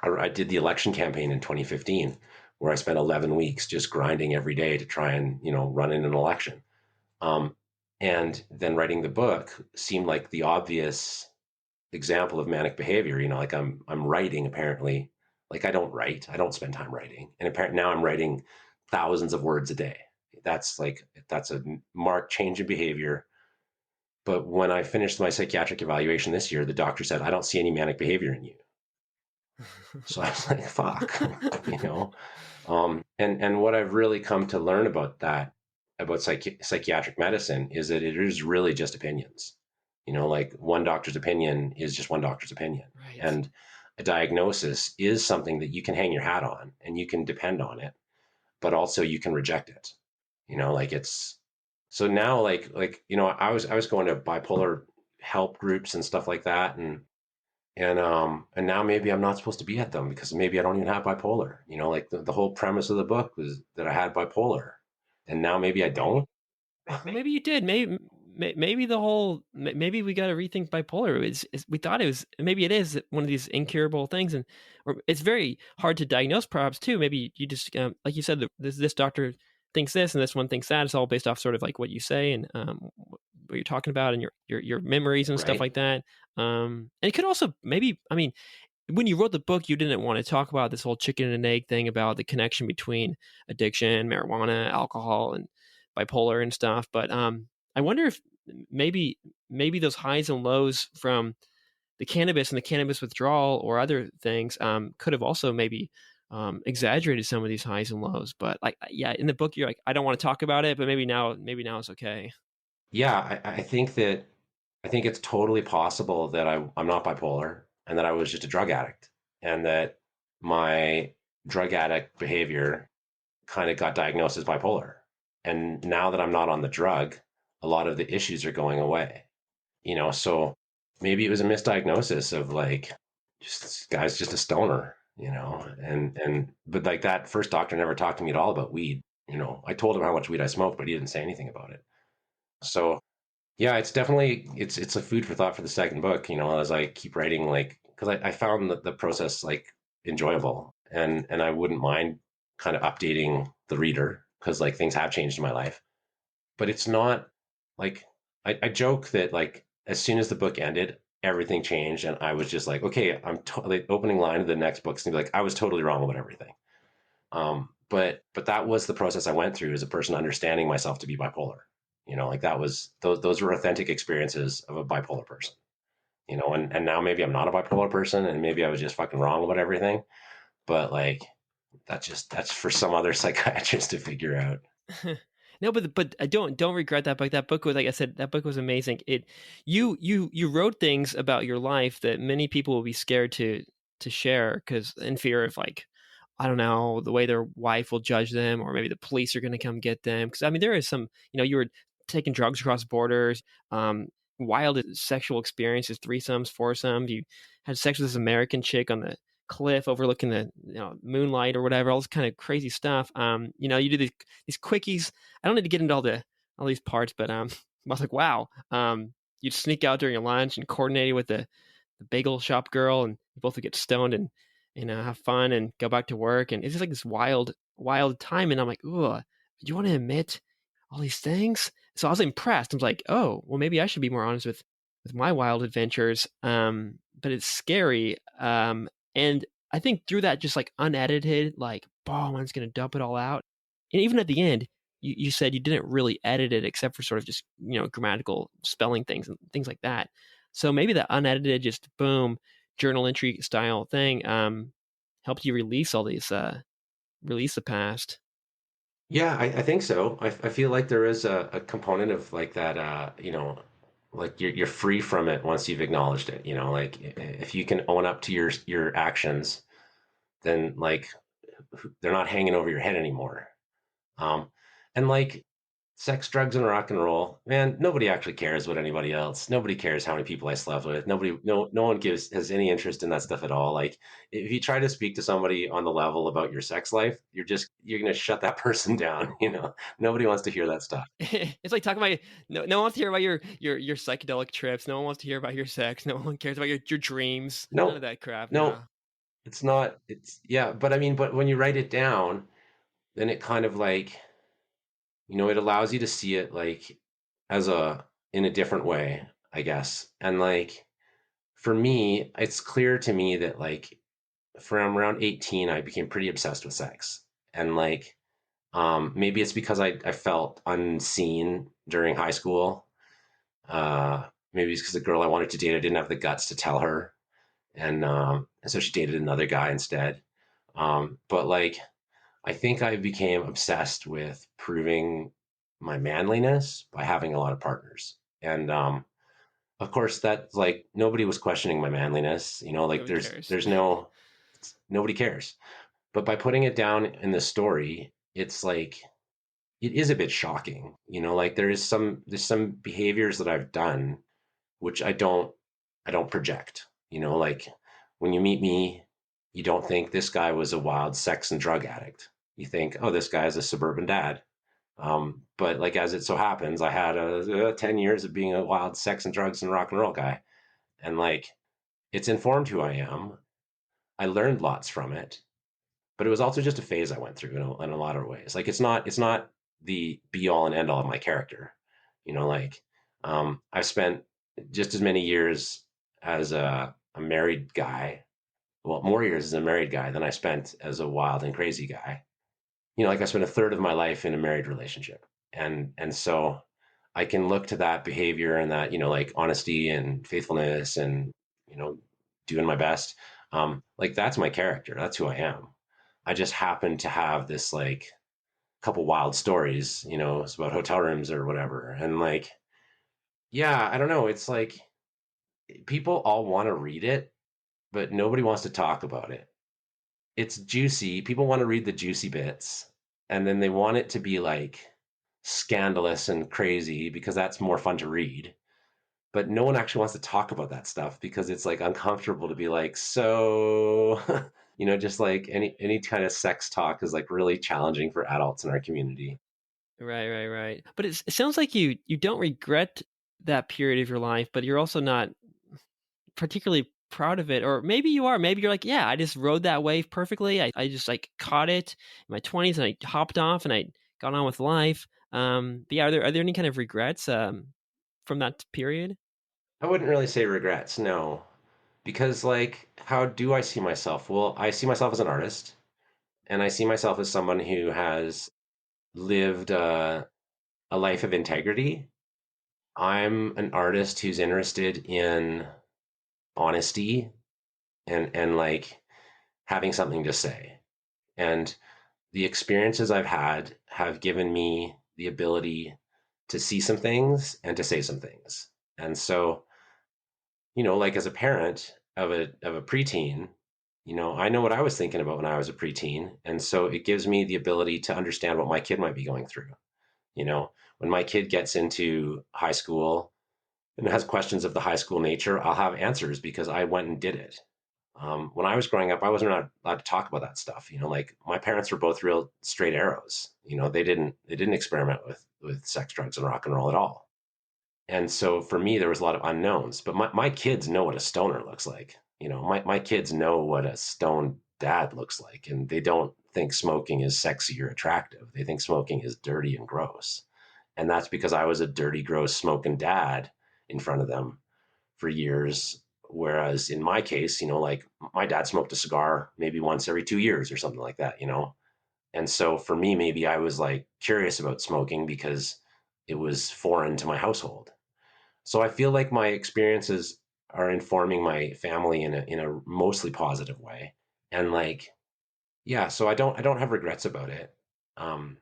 I did the election campaign in 2015 where I spent 11 weeks just grinding every day to try and, run in an election. Um, and then writing the book seemed like the obvious example of manic behavior. Like I'm writing apparently. Like I don't write. I don't spend time writing. And apparently now I'm writing thousands of words a day. That's a marked change in behavior. But when I finished my psychiatric evaluation this year, the doctor said, I don't see any manic behavior in you. So I was like, fuck, you know? And what I've really come to learn about that, about psychiatric medicine, is that it is really just opinions. Like one doctor's opinion is just one doctor's opinion. Right. And a diagnosis is something that you can hang your hat on and you can depend on it, but also you can reject it. Like it's so now I was going to bipolar help groups and stuff like that, and now maybe I'm not supposed to be at them because maybe I don't even have bipolar. Like the whole premise of the book was that I had bipolar, and now maybe I don't. Well, maybe you did. Maybe the whole maybe we got to rethink bipolar. We thought it was, maybe it is one of these incurable things, and or it's very hard to diagnose. Perhaps too. Maybe you just like you said, this doctor thinks this and this one thinks that. It's all based off sort of like what you say and what you're talking about and your memories and stuff Right. like that. And it could also maybe, I mean, when you wrote the book, you didn't want to talk about this whole chicken and egg thing about the connection between addiction, marijuana, alcohol, and bipolar and stuff. But I wonder if maybe those highs and lows from the cannabis and the cannabis withdrawal or other things could have also maybe exaggerated some of these highs and lows. But like, yeah, in the book, you're like, I don't want to talk about it, but maybe now it's okay. Yeah, I think it's totally possible that I'm not bipolar and that I was just a drug addict and that my drug addict behavior kind of got diagnosed as bipolar. And now that I'm not on the drug, a lot of the issues are going away. So maybe it was a misdiagnosis of like, just this guy's just a stoner, but like that first doctor never talked to me at all about weed. I told him how much weed I smoked, but he didn't say anything about it. So yeah, it's definitely it's a food for thought for the second book, as I keep writing, like, because I found the process like enjoyable, and I wouldn't mind kind of updating the reader because like things have changed in my life. But it's not like I joke that like as soon as the book ended, everything changed, and I was just like, okay, the opening line of the next book's gonna be like, I was totally wrong about everything. But that was the process I went through as a person understanding myself to be bipolar. Like that was those were authentic experiences of a bipolar person. And now maybe I'm not a bipolar person, and maybe I was just fucking wrong about everything. But like that's for some other psychiatrist to figure out. No, but I don't regret that book. That book was, like I said, that book was amazing. You wrote things about your life that many people will be scared to share, because in fear of, like, I don't know, the way their wife will judge them, or maybe the police are going to come get them. Because I mean, there is some, you were taking drugs across borders, um, wild sexual experiences, threesomes, foursomes. You had sex with this American chick on the cliff overlooking the moonlight or whatever, all this kind of crazy stuff. You do these quickies. I don't need to get into all these parts, but I was like, wow. You'd sneak out during your lunch and coordinate with the bagel shop girl, and you both would get stoned and have fun and go back to work, and it's just like this wild time. And I'm like, ooh, do you want to admit all these things? So I was impressed. I was like, oh, well, maybe I should be more honest with my wild adventures. But it's scary. And I think through that, just like unedited, like, boom, I'm just gonna dump it all out. And even at the end, you said you didn't really edit it except for sort of just grammatical spelling things and things like that. So maybe that unedited, just boom, journal entry style thing helped you release all these, release the past. Yeah, I think so. I feel like there is a component of like that, like you're free from it once you've acknowledged it. Like if you can own up to your actions, then like they're not hanging over your head anymore. Um, and like sex, drugs, and rock and roll, man, nobody actually cares what anybody else. Nobody cares how many people I slept with. No one has any interest in that stuff at all. Like if you try to speak to somebody on the level about your sex life, you're gonna shut that person down. Nobody wants to hear that stuff. It's like talking about, no one wants to hear about your psychedelic trips. No one wants to hear about your sex. No one cares about your dreams. None of No, that crap. no, No. it's not. It's yeah, but I mean, but when you write it down, then it kind of like it allows you to see it like as a in a different way, I guess. And like for me, it's clear to me that like from around 18, I became pretty obsessed with sex. And like maybe it's because I felt unseen during high school. Maybe it's because the girl I wanted to date, I didn't have the guts to tell her. And so she dated another guy instead. But like I think I became obsessed with proving my manliness by having a lot of partners. And of course, that like nobody was questioning my manliness. Like Nobody cares. there's no nobody cares. But by putting it down in the story, it's like it is a bit shocking. Like there's some behaviors that I've done which I don't project. Like when you meet me, you don't think this guy was a wild sex and drug addict. You think, oh, this guy's a suburban dad. But like as it so happens, I had 10 years of being a wild sex and drugs and rock and roll guy. And like it's informed who I am. I learned lots from it, but it was also just a phase I went through in a lot of ways. Like it's not the be all and end all of my character. Like I've spent just as many years as a married guy, well, more years as a married guy than I spent as a wild and crazy guy. Like I spent a third of my life in a married relationship, and so I can look to that behavior and that like honesty and faithfulness and you know doing my best. Like that's my character. That's who I am. I just happen to have this like couple wild stories, it's about hotel rooms or whatever. And like, yeah, I don't know. It's like people all want to read it, but nobody wants to talk about it. It's juicy. People want to read the juicy bits, and then they want it to be like scandalous and crazy because that's more fun to read. But no one actually wants to talk about that stuff because it's like uncomfortable to be like, so, just like any kind of sex talk is like really challenging for adults in our community. Right. But it sounds like you don't regret that period of your life, but you're also not particularly proud of it. Or maybe you are. Maybe you're like, yeah, I just rode that wave perfectly. I just like caught it in my 20s and I hopped off and I got on with life. But yeah, are there any kind of regrets from that period? I wouldn't really say regrets, no. Because, like, how do I see myself? Well, I see myself as an artist, and I see myself as someone who has lived a life of integrity. I'm an artist who's interested in honesty and like having something to say. And the experiences I've had have given me the ability to see some things and to say some things. And so, like as a parent of a preteen, I know what I was thinking about when I was a preteen. And so it gives me the ability to understand what my kid might be going through. When my kid gets into high school and has questions of the high school nature, I'll have answers because I went and did it. When I was growing up, I wasn't allowed to talk about that stuff. Like my parents were both real straight arrows. They didn't experiment with sex, drugs, and rock and roll at all. And so for me, there was a lot of unknowns. But my kids know what a stoner looks like. My kids know what a stoned dad looks like, and they don't think smoking is sexy or attractive. They think smoking is dirty and gross. And that's because I was a dirty, gross, smoking dad in front of them for years. Whereas in my case, like my dad smoked a cigar maybe once every 2 years or something like that. And so for me, maybe I was like curious about smoking because it was foreign to my household. So I feel like my experiences are informing my family in a mostly positive way. And like, yeah, so I don't have regrets about it. Um,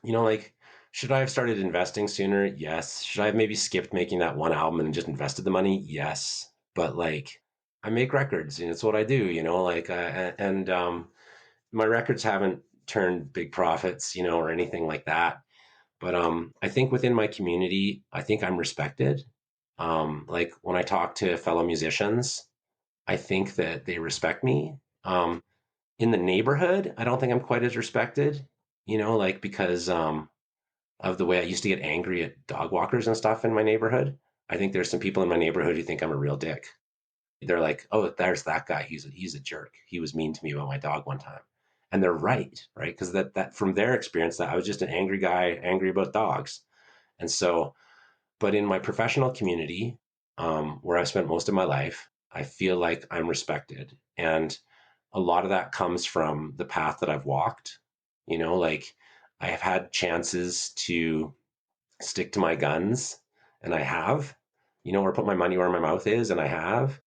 like, should I have started investing sooner? Yes. Should I have maybe skipped making that one album and just invested the money? Yes. But like, I make records and it's what I do, like, and my records haven't turned big profits, or anything like that. But I think within my community, I think I'm respected. Like when I talk to fellow musicians, I think that they respect me. In the neighborhood, I don't think I'm quite as respected, like because of the way I used to get angry at dog walkers and stuff in my neighborhood. I think there's some people in my neighborhood who think I'm a real dick. They're like, "Oh, there's that guy. He's a jerk. He was mean to me about my dog one time," and they're right, right? Because that from their experience, that I was just an angry guy, angry about dogs, and so. But in my professional community, where I've spent most of my life, I feel like I'm respected, and a lot of that comes from the path that I've walked. Like I have had chances to stick to my guns, and I have, or put my money where my mouth is, and I have,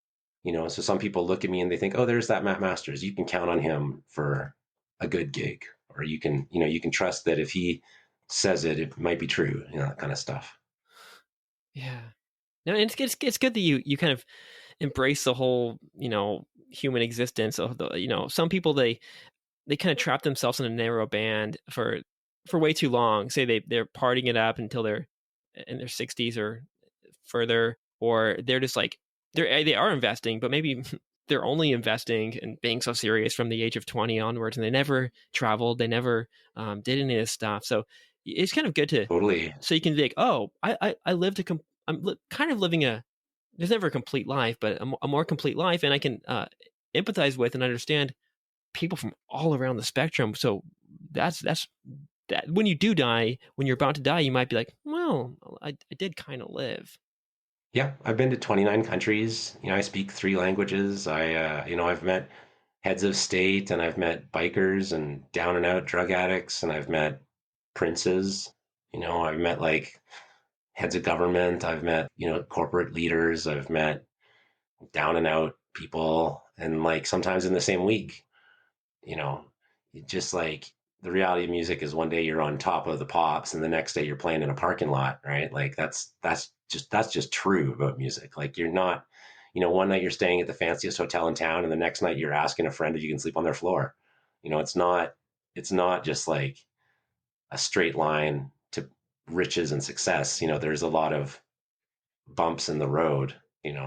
so some people look at me and they think, oh, there's that Matt Masters. You can count on him for a good gig, or you can trust that if he says it, it might be true, that kind of stuff. Yeah. No, and it's good that you kind of embrace the whole human existence of the some people they kind of trap themselves in a narrow band for way too long. Say they're partying it up until they're in their 60s or further, or they're just like they are investing, but maybe they're only investing and being so serious from the age of 20 onwards, and they never traveled, they never did any of this stuff. So it's kind of good to Totally. so you can be like, oh, I lived kind of living there's never a complete life, but a more complete life, and I can empathize with and understand people from all around the spectrum. So that's that. When you do die, when you're about to die, you might be like, well, I did kind of live. Yeah, I've been to 29 countries. I speak three languages. I've met heads of state, and I've met bikers and down and out drug addicts, and I've met princes. I've met like heads of government. I've met, corporate leaders. I've met down and out people, and like sometimes in the same week. you know, just like the reality of music is one day you're on top of the pops and the next day you're playing in a parking lot, right? Like that's just true about music. Like you're not, one night you're staying at the fanciest hotel in town and the next night you're asking a friend if you can sleep on their floor. It's not just like a straight line to riches and success. There's a lot of bumps in the road,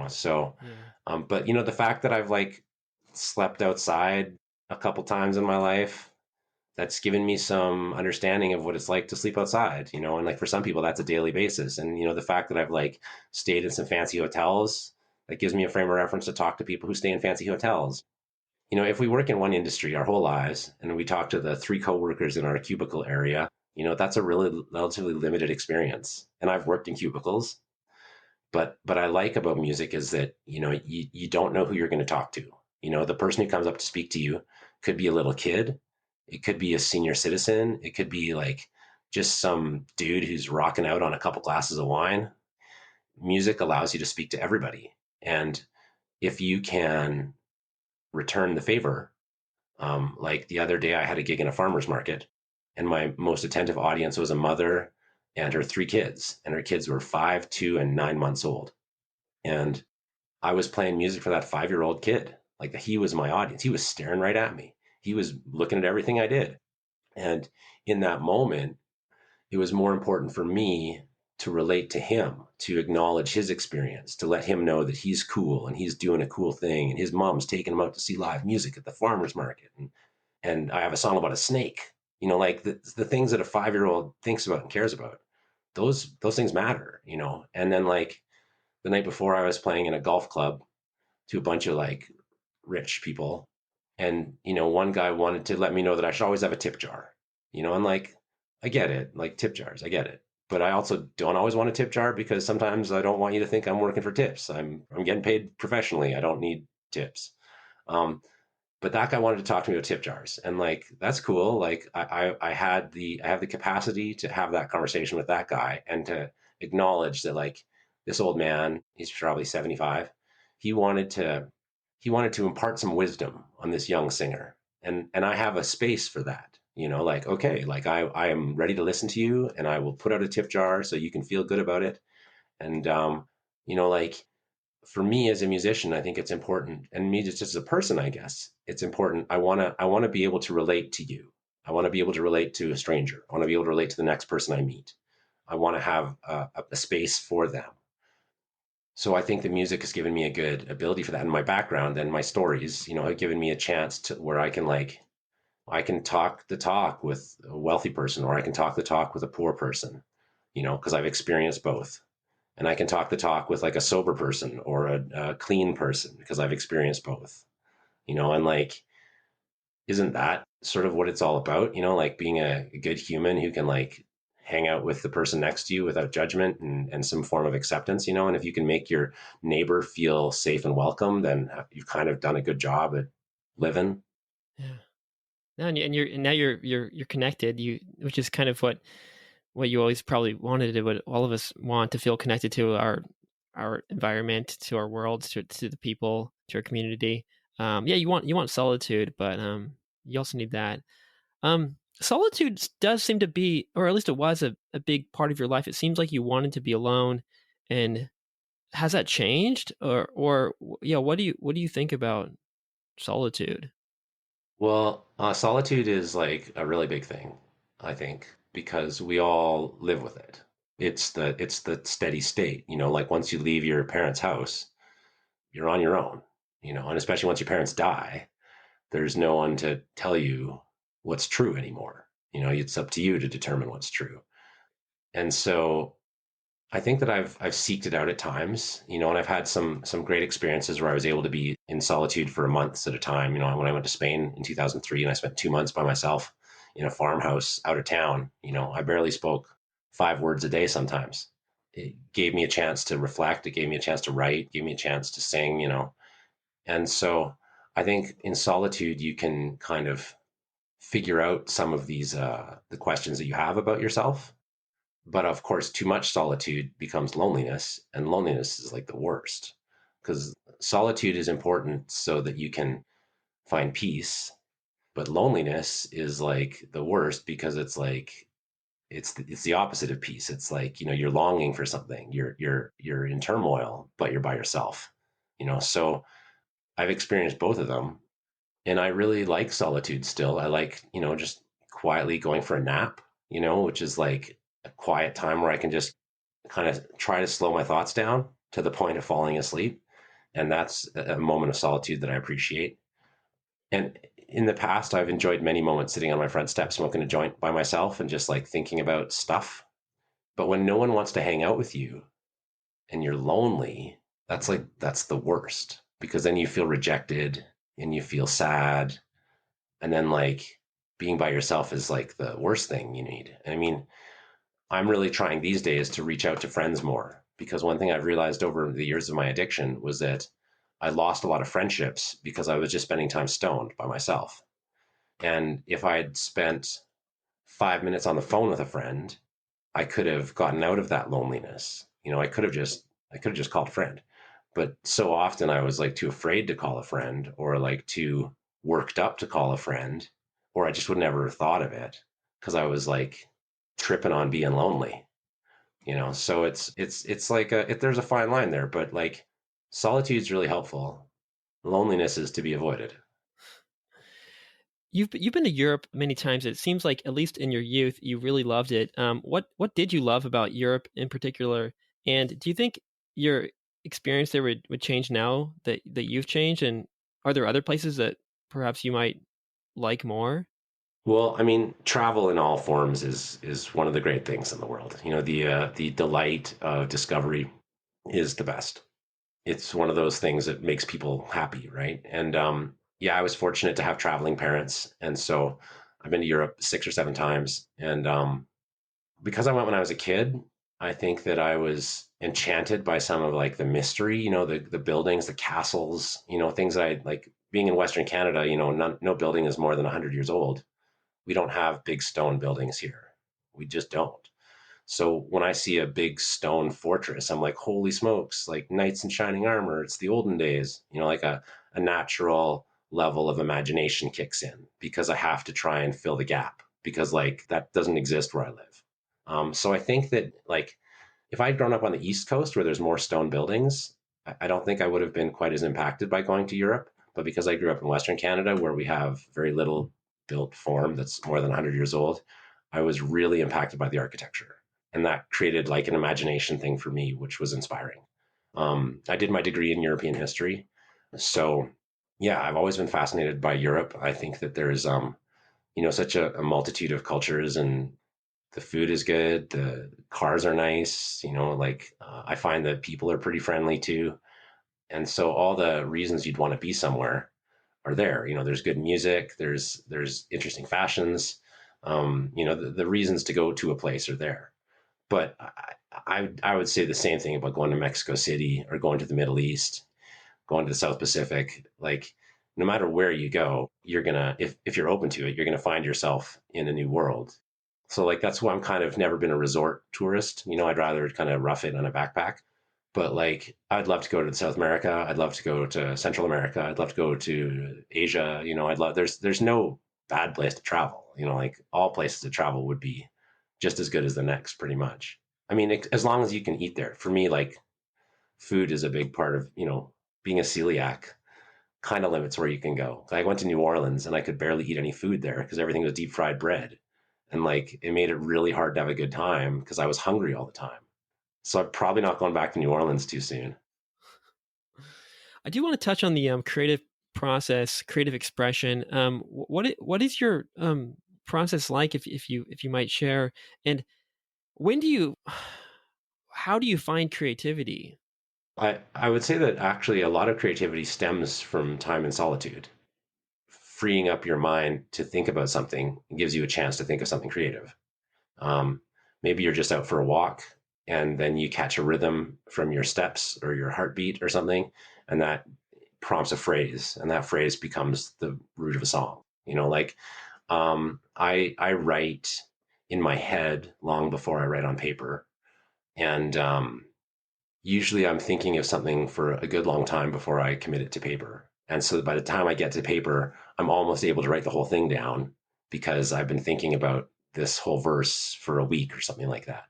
so Yeah. but the fact that I've like slept outside a couple times in my life, that's given me some understanding of what it's like to sleep outside, and like for some people that's a daily basis. And the fact that I've like stayed in some fancy hotels, that gives me a frame of reference to talk to people who stay in fancy hotels. If we work in one industry our whole lives and we talk to the three coworkers in our cubicle area, that's a really relatively limited experience. And I've worked in cubicles, But I like about music is that, you don't know who you're going to talk to. The person who comes up to speak to you could be a little kid, it could be a senior citizen, it could be like just some dude who's rocking out on a couple glasses of wine. Music allows you to speak to everybody. And if you can return the favor, like the other day, I had a gig in a farmer's market, and my most attentive audience was a mother and her three kids, and her kids were 5, 2, and 9 months old. And I was playing music for that 5-year old kid. Like, he was my audience. He was staring right at me. He was looking at everything I did. And in that moment, it was more important for me to relate to him, to acknowledge his experience, to let him know that he's cool and he's doing a cool thing. And his mom's taking him out to see live music at the farmer's market. And I have a song about a snake. Like the things that a 5-year old thinks about and cares about. Those things matter. And then, like, the night before, I was playing in a golf club to a bunch of like rich people. And, one guy wanted to let me know that I should always have a tip jar, and like, I get it, like tip jars, I get it. But I also don't always want a tip jar because sometimes I don't want you to think I'm working for tips. I'm getting paid professionally. I don't need tips. Um, but that guy wanted to talk to me about tip jars, and like, that's cool. Like, I have the capacity to have that conversation with that guy and to acknowledge that, like, this old man, he's probably 75, he wanted to impart some wisdom on this young singer, and I have a space for that. Like, okay, like, I am ready to listen to you, and I will put out a tip jar so you can feel good about it. And like, for me as a musician, I think it's important, and me just as a person, I guess it's important. I want to be able to relate to you. I want to be able to relate to a stranger. I want to be able to relate to the next person I meet. I want to have a space for them. So I think the music has given me a good ability for that. And my background and my stories, have given me a chance to where I can talk the talk with a wealthy person, or I can talk the talk with a poor person, because I've experienced both. And I can talk the talk with like a sober person or a clean person because I've experienced both. And like, isn't that sort of what it's all about? Like, being a good human who can like hang out with the person next to you without judgment and some form of acceptance. And if you can make your neighbor feel safe and welcome, then you've kind of done a good job at living. Yeah. No, and now you're connected. Which is kind of what you always probably wanted to, what all of us want, to feel connected to our environment, to our world, to the people, to our community. Yeah, you want solitude, but you also need that. Solitude does seem to be, or at least it was, a big part of your life. It seems like you wanted to be alone, and has that changed, or yeah, what do you think about solitude? Well, solitude is like a really big thing, I think, because we all live with it. It's the steady state. Like, once you leave your parents' house, you're on your own. And especially once your parents die, there's no one to tell you what's true anymore. It's up to you to determine what's true. And so I think that I've seeked it out at times, and I've had some great experiences where I was able to be in solitude for months at a time. When I went to Spain in 2003, and I spent 2 months by myself in a farmhouse out of town, I barely spoke 5 words a day sometimes. It gave me a chance to reflect. It gave me a chance to write, gave me a chance to sing, And so I think in solitude, you can kind of figure out some of these, the questions that you have about yourself. But of course, too much solitude becomes loneliness, and loneliness is like the worst, because solitude is important so that you can find peace. But loneliness is like the worst because it's like, it's the opposite of peace. It's like, you're longing for something. You're in turmoil, but you're by yourself. So I've experienced both of them, and I really like solitude still. I like, just quietly going for a nap, which is like a quiet time where I can just kind of try to slow my thoughts down to the point of falling asleep. And that's a moment of solitude that I appreciate. And in the past, I've enjoyed many moments sitting on my front step smoking a joint by myself and just like thinking about stuff. But when no one wants to hang out with you and you're lonely, that's the worst, because then you feel rejected and you feel sad. And then, like, being by yourself is like the worst thing you need. I mean, I'm really trying these days to reach out to friends more, because one thing I've realized over the years of my addiction was that I lost a lot of friendships because I was just spending time stoned by myself. And if I had spent 5 minutes on the phone with a friend, I could have gotten out of that loneliness. I could have just called a friend. But so often I was like too afraid to call a friend, or like too worked up to call a friend, or I just would never have thought of it because I was like tripping on being lonely. So it's like there's a fine line there, but like solitude's really helpful. Loneliness is to be avoided. You've been to Europe many times. It seems like at least in your youth, you really loved it. What did you love about Europe in particular? And do you think your experience there would change now that you've changed? And are there other places that perhaps you might like more? Well, I mean, travel in all forms is one of the great things in the world. The delight of discovery is the best. It's one of those things that makes people happy, right? And yeah, I was fortunate to have traveling parents, and so I've been to Europe 6 or 7 times. And because I went when I was a kid, I think that I was enchanted by some of like the mystery, the buildings, the castles, things that I like. Being in Western Canada, no building is more than 100 years old. We don't have big stone buildings here. We just don't. So when I see a big stone fortress, I'm like, holy smokes, like knights in shining armor. It's the olden days, like a natural level of imagination kicks in because I have to try and fill the gap because like that doesn't exist where I live. So I think that like if I'd grown up on the East Coast where there's more stone buildings, I don't think I would have been quite as impacted by going to Europe. But because I grew up in Western Canada where we have very little built form that's more than 100 years old, I was really impacted by the architecture. And that created like an imagination thing for me, which was inspiring. I did my degree in European history. So, yeah, I've always been fascinated by Europe. I think that there's, such a multitude of cultures, and the food is good. The cars are nice. I find that people are pretty friendly too. And so all the reasons you'd want to be somewhere are there. There's good music. There's interesting fashions. The reasons to go to a place are there. But I would say the same thing about going to Mexico City or going to the Middle East, going to the South Pacific. Like no matter where you go, you're gonna if you're open to it, you're gonna find yourself in a new world. So like that's why I'm kind of never been a resort tourist. I'd rather kind of rough it on a backpack. But like I'd love to go to South America. I'd love to go to Central America. I'd love to go to Asia. I'd love there's no bad place to travel. Like all places to travel would be just as good as the next, pretty much. I mean, as long as you can eat there. For me, like food is a big part of being a celiac. Kind of limits where you can go. I went to New Orleans and I could barely eat any food there because everything was deep fried bread, and like it made it really hard to have a good time because I was hungry all the time. So I'm probably not going back to New Orleans too soon. I do want to touch on the creative process, creative expression. What is your process like, if you might share? And when do you how do you find creativity? I would say that actually a lot of creativity stems from time in solitude. Freeing up your mind to think about something gives you a chance to think of something creative. Um, Maybe you're just out for a walk and then you catch a rhythm from your steps or your heartbeat or something, and that prompts a phrase, and that phrase becomes the root of a song. I write in my head long before I write on paper, and usually I'm thinking of something for a good long time before I commit it to paper. And so by the time I get to paper, I'm almost able to write the whole thing down because I've been thinking about this whole verse for a week or something like that.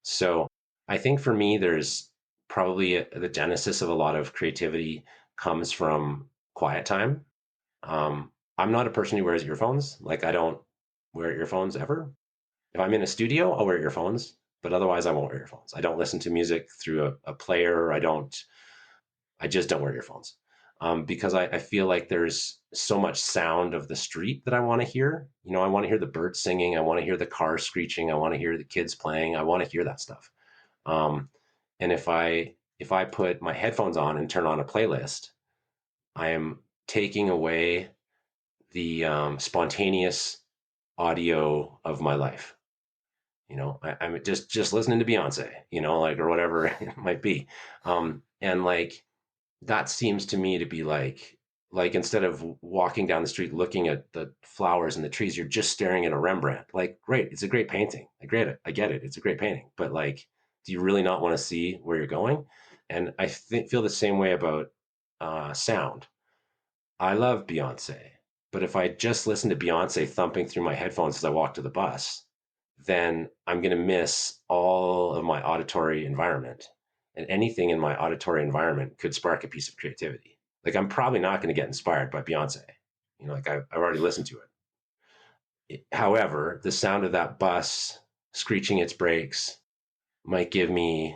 So I think for me, there's probably the genesis of a lot of creativity comes from quiet time. I'm not a person who wears earphones. Like I don't wear earphones ever. If I'm in a studio, I'll wear earphones, but otherwise I won't wear earphones. I don't listen to music through a player. I just don't wear earphones. Because I feel like there's so much sound of the street that I want to hear. I want to hear the birds singing. I want to hear the cars screeching. I want to hear the kids playing. I want to hear that stuff. Um, and if I put my headphones on and turn on a playlist, I am taking away the spontaneous audio of my life. I'm just listening to Beyonce, like, or whatever it might be. And like that seems to me to be like instead of walking down the street looking at the flowers and the trees, you're just staring at a Rembrandt. Like, great, it's a great painting. I get it. It's a great painting. But like, do you really not want to see where you're going? And feel the same way about sound. I love Beyonce, but if I just listen to Beyonce thumping through my headphones as I walk to the bus, then I'm going to miss all of my auditory environment. And anything in my auditory environment could spark a piece of creativity. Like, I'm probably not going to get inspired by Beyonce. Like I've already listened to it. However, the sound of that bus screeching its brakes might give me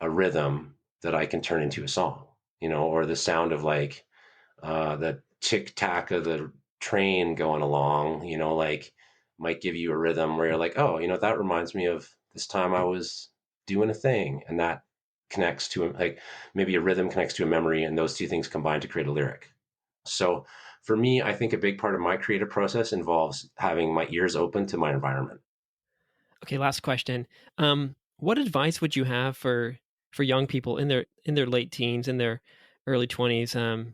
a rhythm that I can turn into a song, or the sound of like the tick tack of the train going along, like might give you a rhythm where you're like, oh, that reminds me of this time I was doing a thing. And that connects to like maybe a rhythm connects to a memory, and those two things combine to create a lyric. So for me, I think a big part of my creative process involves having my ears open to my environment. Okay, last question. What advice would you have for young people in their late teens, in their early 20s?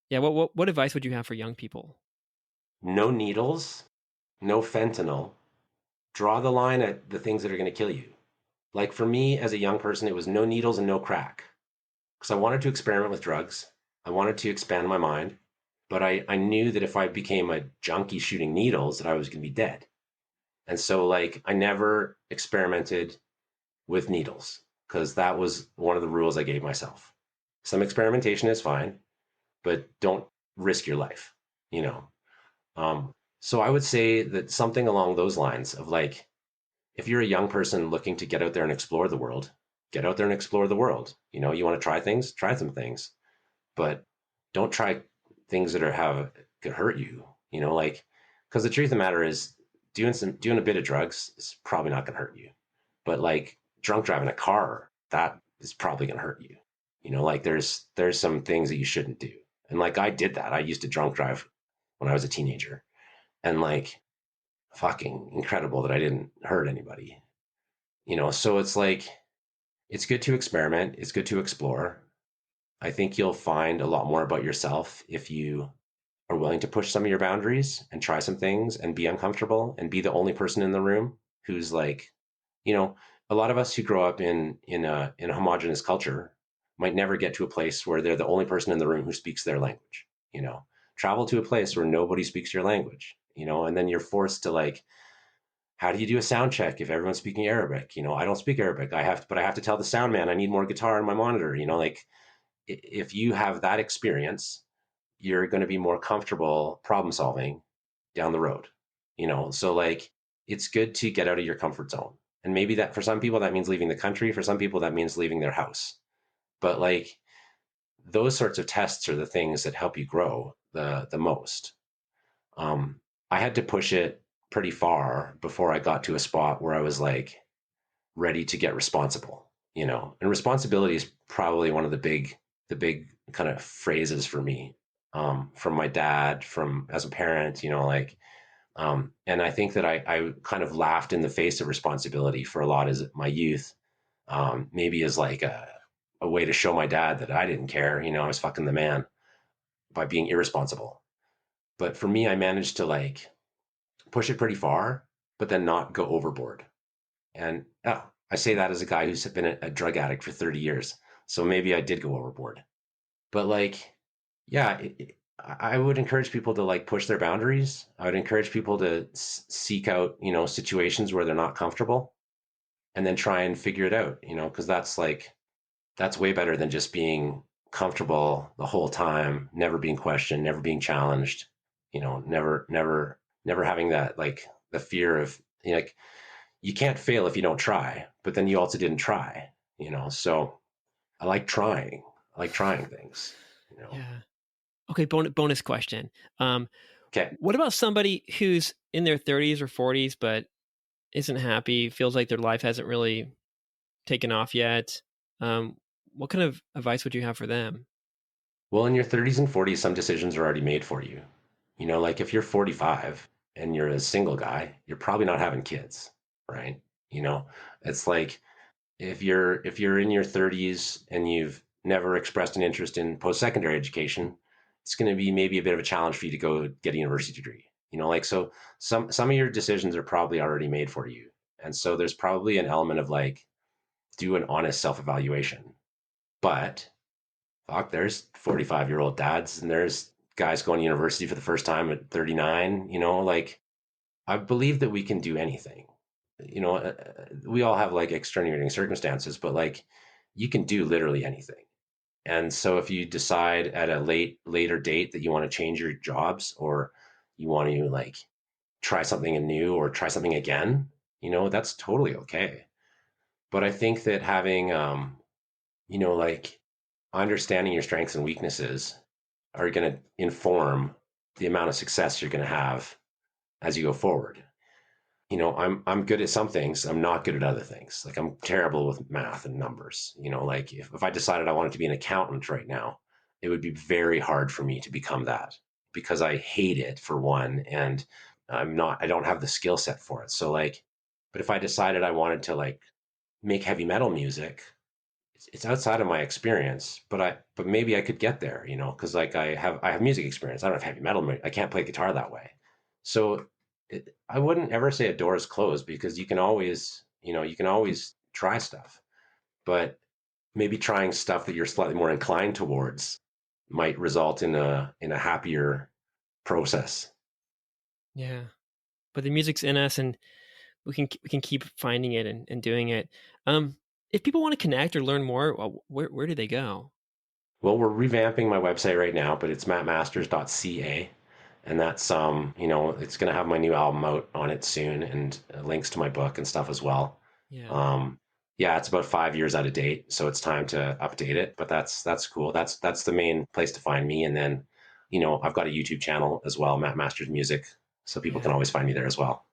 Yeah, what advice would you have for young people? No needles, no fentanyl. Draw the line at the things that are going to kill you. Like for me as a young person, it was no needles and no crack, because I wanted to experiment with drugs. I wanted to expand my mind, but I knew that if I became a junkie shooting needles, that I was going to be dead. And so, like, I never experimented with needles because that was one of the rules I gave myself. Some experimentation is fine, but don't risk your life, you know? So I would say that something along those lines of like, if you're a young person looking to get out there and explore the world, get out there and explore the world. You want to try things, try some things, but don't try things that could hurt you. Like, because the truth of the matter is, doing a bit of drugs is probably not going to hurt you, but like drunk driving a car, that is probably going to hurt you. Like there's some things that you shouldn't do, and like I did that. I used to drunk drive when I was a teenager, and like fucking incredible that I didn't hurt anybody. So it's like it's good to experiment, it's good to explore. I think you'll find a lot more about yourself if you are willing to push some of your boundaries and try some things and be uncomfortable and be the only person in the room who's like, you know, a lot of us who grow up in a homogenous culture might never get to a place where they're the only person in the room who speaks their language. Travel to a place where nobody speaks your language, and then you're forced to like, how do you do a sound check if everyone's speaking Arabic? I don't speak Arabic. But I have to tell the sound man I need more guitar in my monitor. Like if you have that experience, you're going to be more comfortable problem solving down the road. So like it's good to get out of your comfort zone. And maybe that for some people that means leaving the country, for some people that means leaving their house. But like those sorts of tests are the things that help you grow the most. I had to push it pretty far before I got to a spot where I was like ready to get responsible, and responsibility is probably one of the big kind of phrases for me, from my dad, from as a parent, like, and I think that I kind of laughed in the face of responsibility for a lot as my youth, maybe as like a way to show my dad that I didn't care, I was fucking the man by being irresponsible. But for me, I managed to like push it pretty far, but then not go overboard. And I say that as a guy who's been a drug addict for 30 years. So maybe I did go overboard. But like, yeah, I would encourage people to like push their boundaries. I would encourage people to seek out, situations where they're not comfortable and then try and figure it out, because that's way better than just being comfortable the whole time, never being questioned, never being challenged, never having that, like the fear of, like, you can't fail if you don't try, but then you also didn't try, so I like trying. I like trying things. Yeah. Okay, bonus question. Okay. What about somebody who's in their 30s or 40s but isn't happy, feels like their life hasn't really taken off yet? What kind of advice would you have for them? Well, in your 30s and 40s, some decisions are already made for you. Like if you're 45 and you're a single guy, you're probably not having kids, right? You know, it's like if you're in your 30s and you've never expressed an interest in post-secondary education, it's going to be maybe a bit of a challenge for you to go get a university degree. Like so some of your decisions are probably already made for you. And so there's probably an element of like do an honest self-evaluation. But fuck, there's 45-year-old dads and there's guys going to university for the first time at 39, like I believe that we can do anything. We all have like extenuating circumstances, but like you can do literally anything. And so if you decide at a later date that you want to change your jobs or you want to like try something new or try something again, that's totally okay. But I think that having like understanding your strengths and weaknesses are going to inform the amount of success you're going to have as you go forward. I'm good at some things. I'm not good at other things. Like I'm terrible with math and numbers. Like if I decided I wanted to be an accountant right now, it would be very hard for me to become that because I hate it for one, and I don't have the skill set for it. So like, but if I decided I wanted to like make heavy metal music, it's outside of my experience, but maybe I could get there, because like I have music experience. I don't have heavy metal. I can't play guitar that way. So I wouldn't ever say a door is closed because you can always try stuff, but maybe trying stuff that you're slightly more inclined towards might result in a happier process. Yeah. But the music's in us, and we can keep finding it and doing it. Um, if people want to connect or learn more, where do they go? Well, we're revamping my website right now, but it's mattmasters.ca. And that's it's going to have my new album out on it soon, and links to my book and stuff as well. Yeah. um yeah, it's about 5 years out of date, so it's time to update it, but that's cool. That's the main place to find me. And then I've got a YouTube channel as well, Matt Masters Music, so people can Yeah. always find me there as well.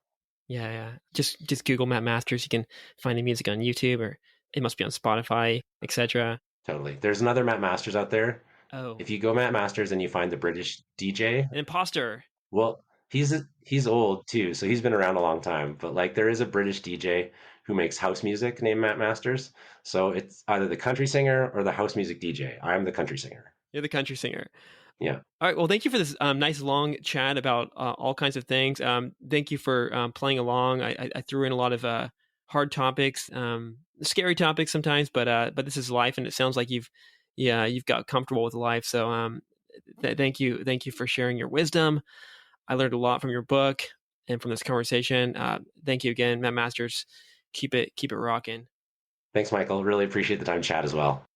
Yeah, yeah. Just Google Matt Masters. You can find the music on YouTube, or it must be on Spotify, etc. Totally, there's another Matt Masters out there. Oh, If you go Matt Masters and you find the British DJ, an imposter. well, he's old too, so he's been around a long time. But like, there is a British DJ who makes house music named Matt Masters. So it's either the country singer or the house music DJ. I'm the country singer. You're the country singer. Yeah, All right. Well, thank you for this nice long chat about all kinds of things. Thank you for playing along. I threw in a lot of hard topics, scary topics sometimes, but this is life, and it sounds like you've got comfortable with life. So thank you for sharing your wisdom. I learned a lot from your book and from this conversation. Thank you again, Matt Masters. Keep it rocking. thanks, Michael. Really appreciate the time to chat as well.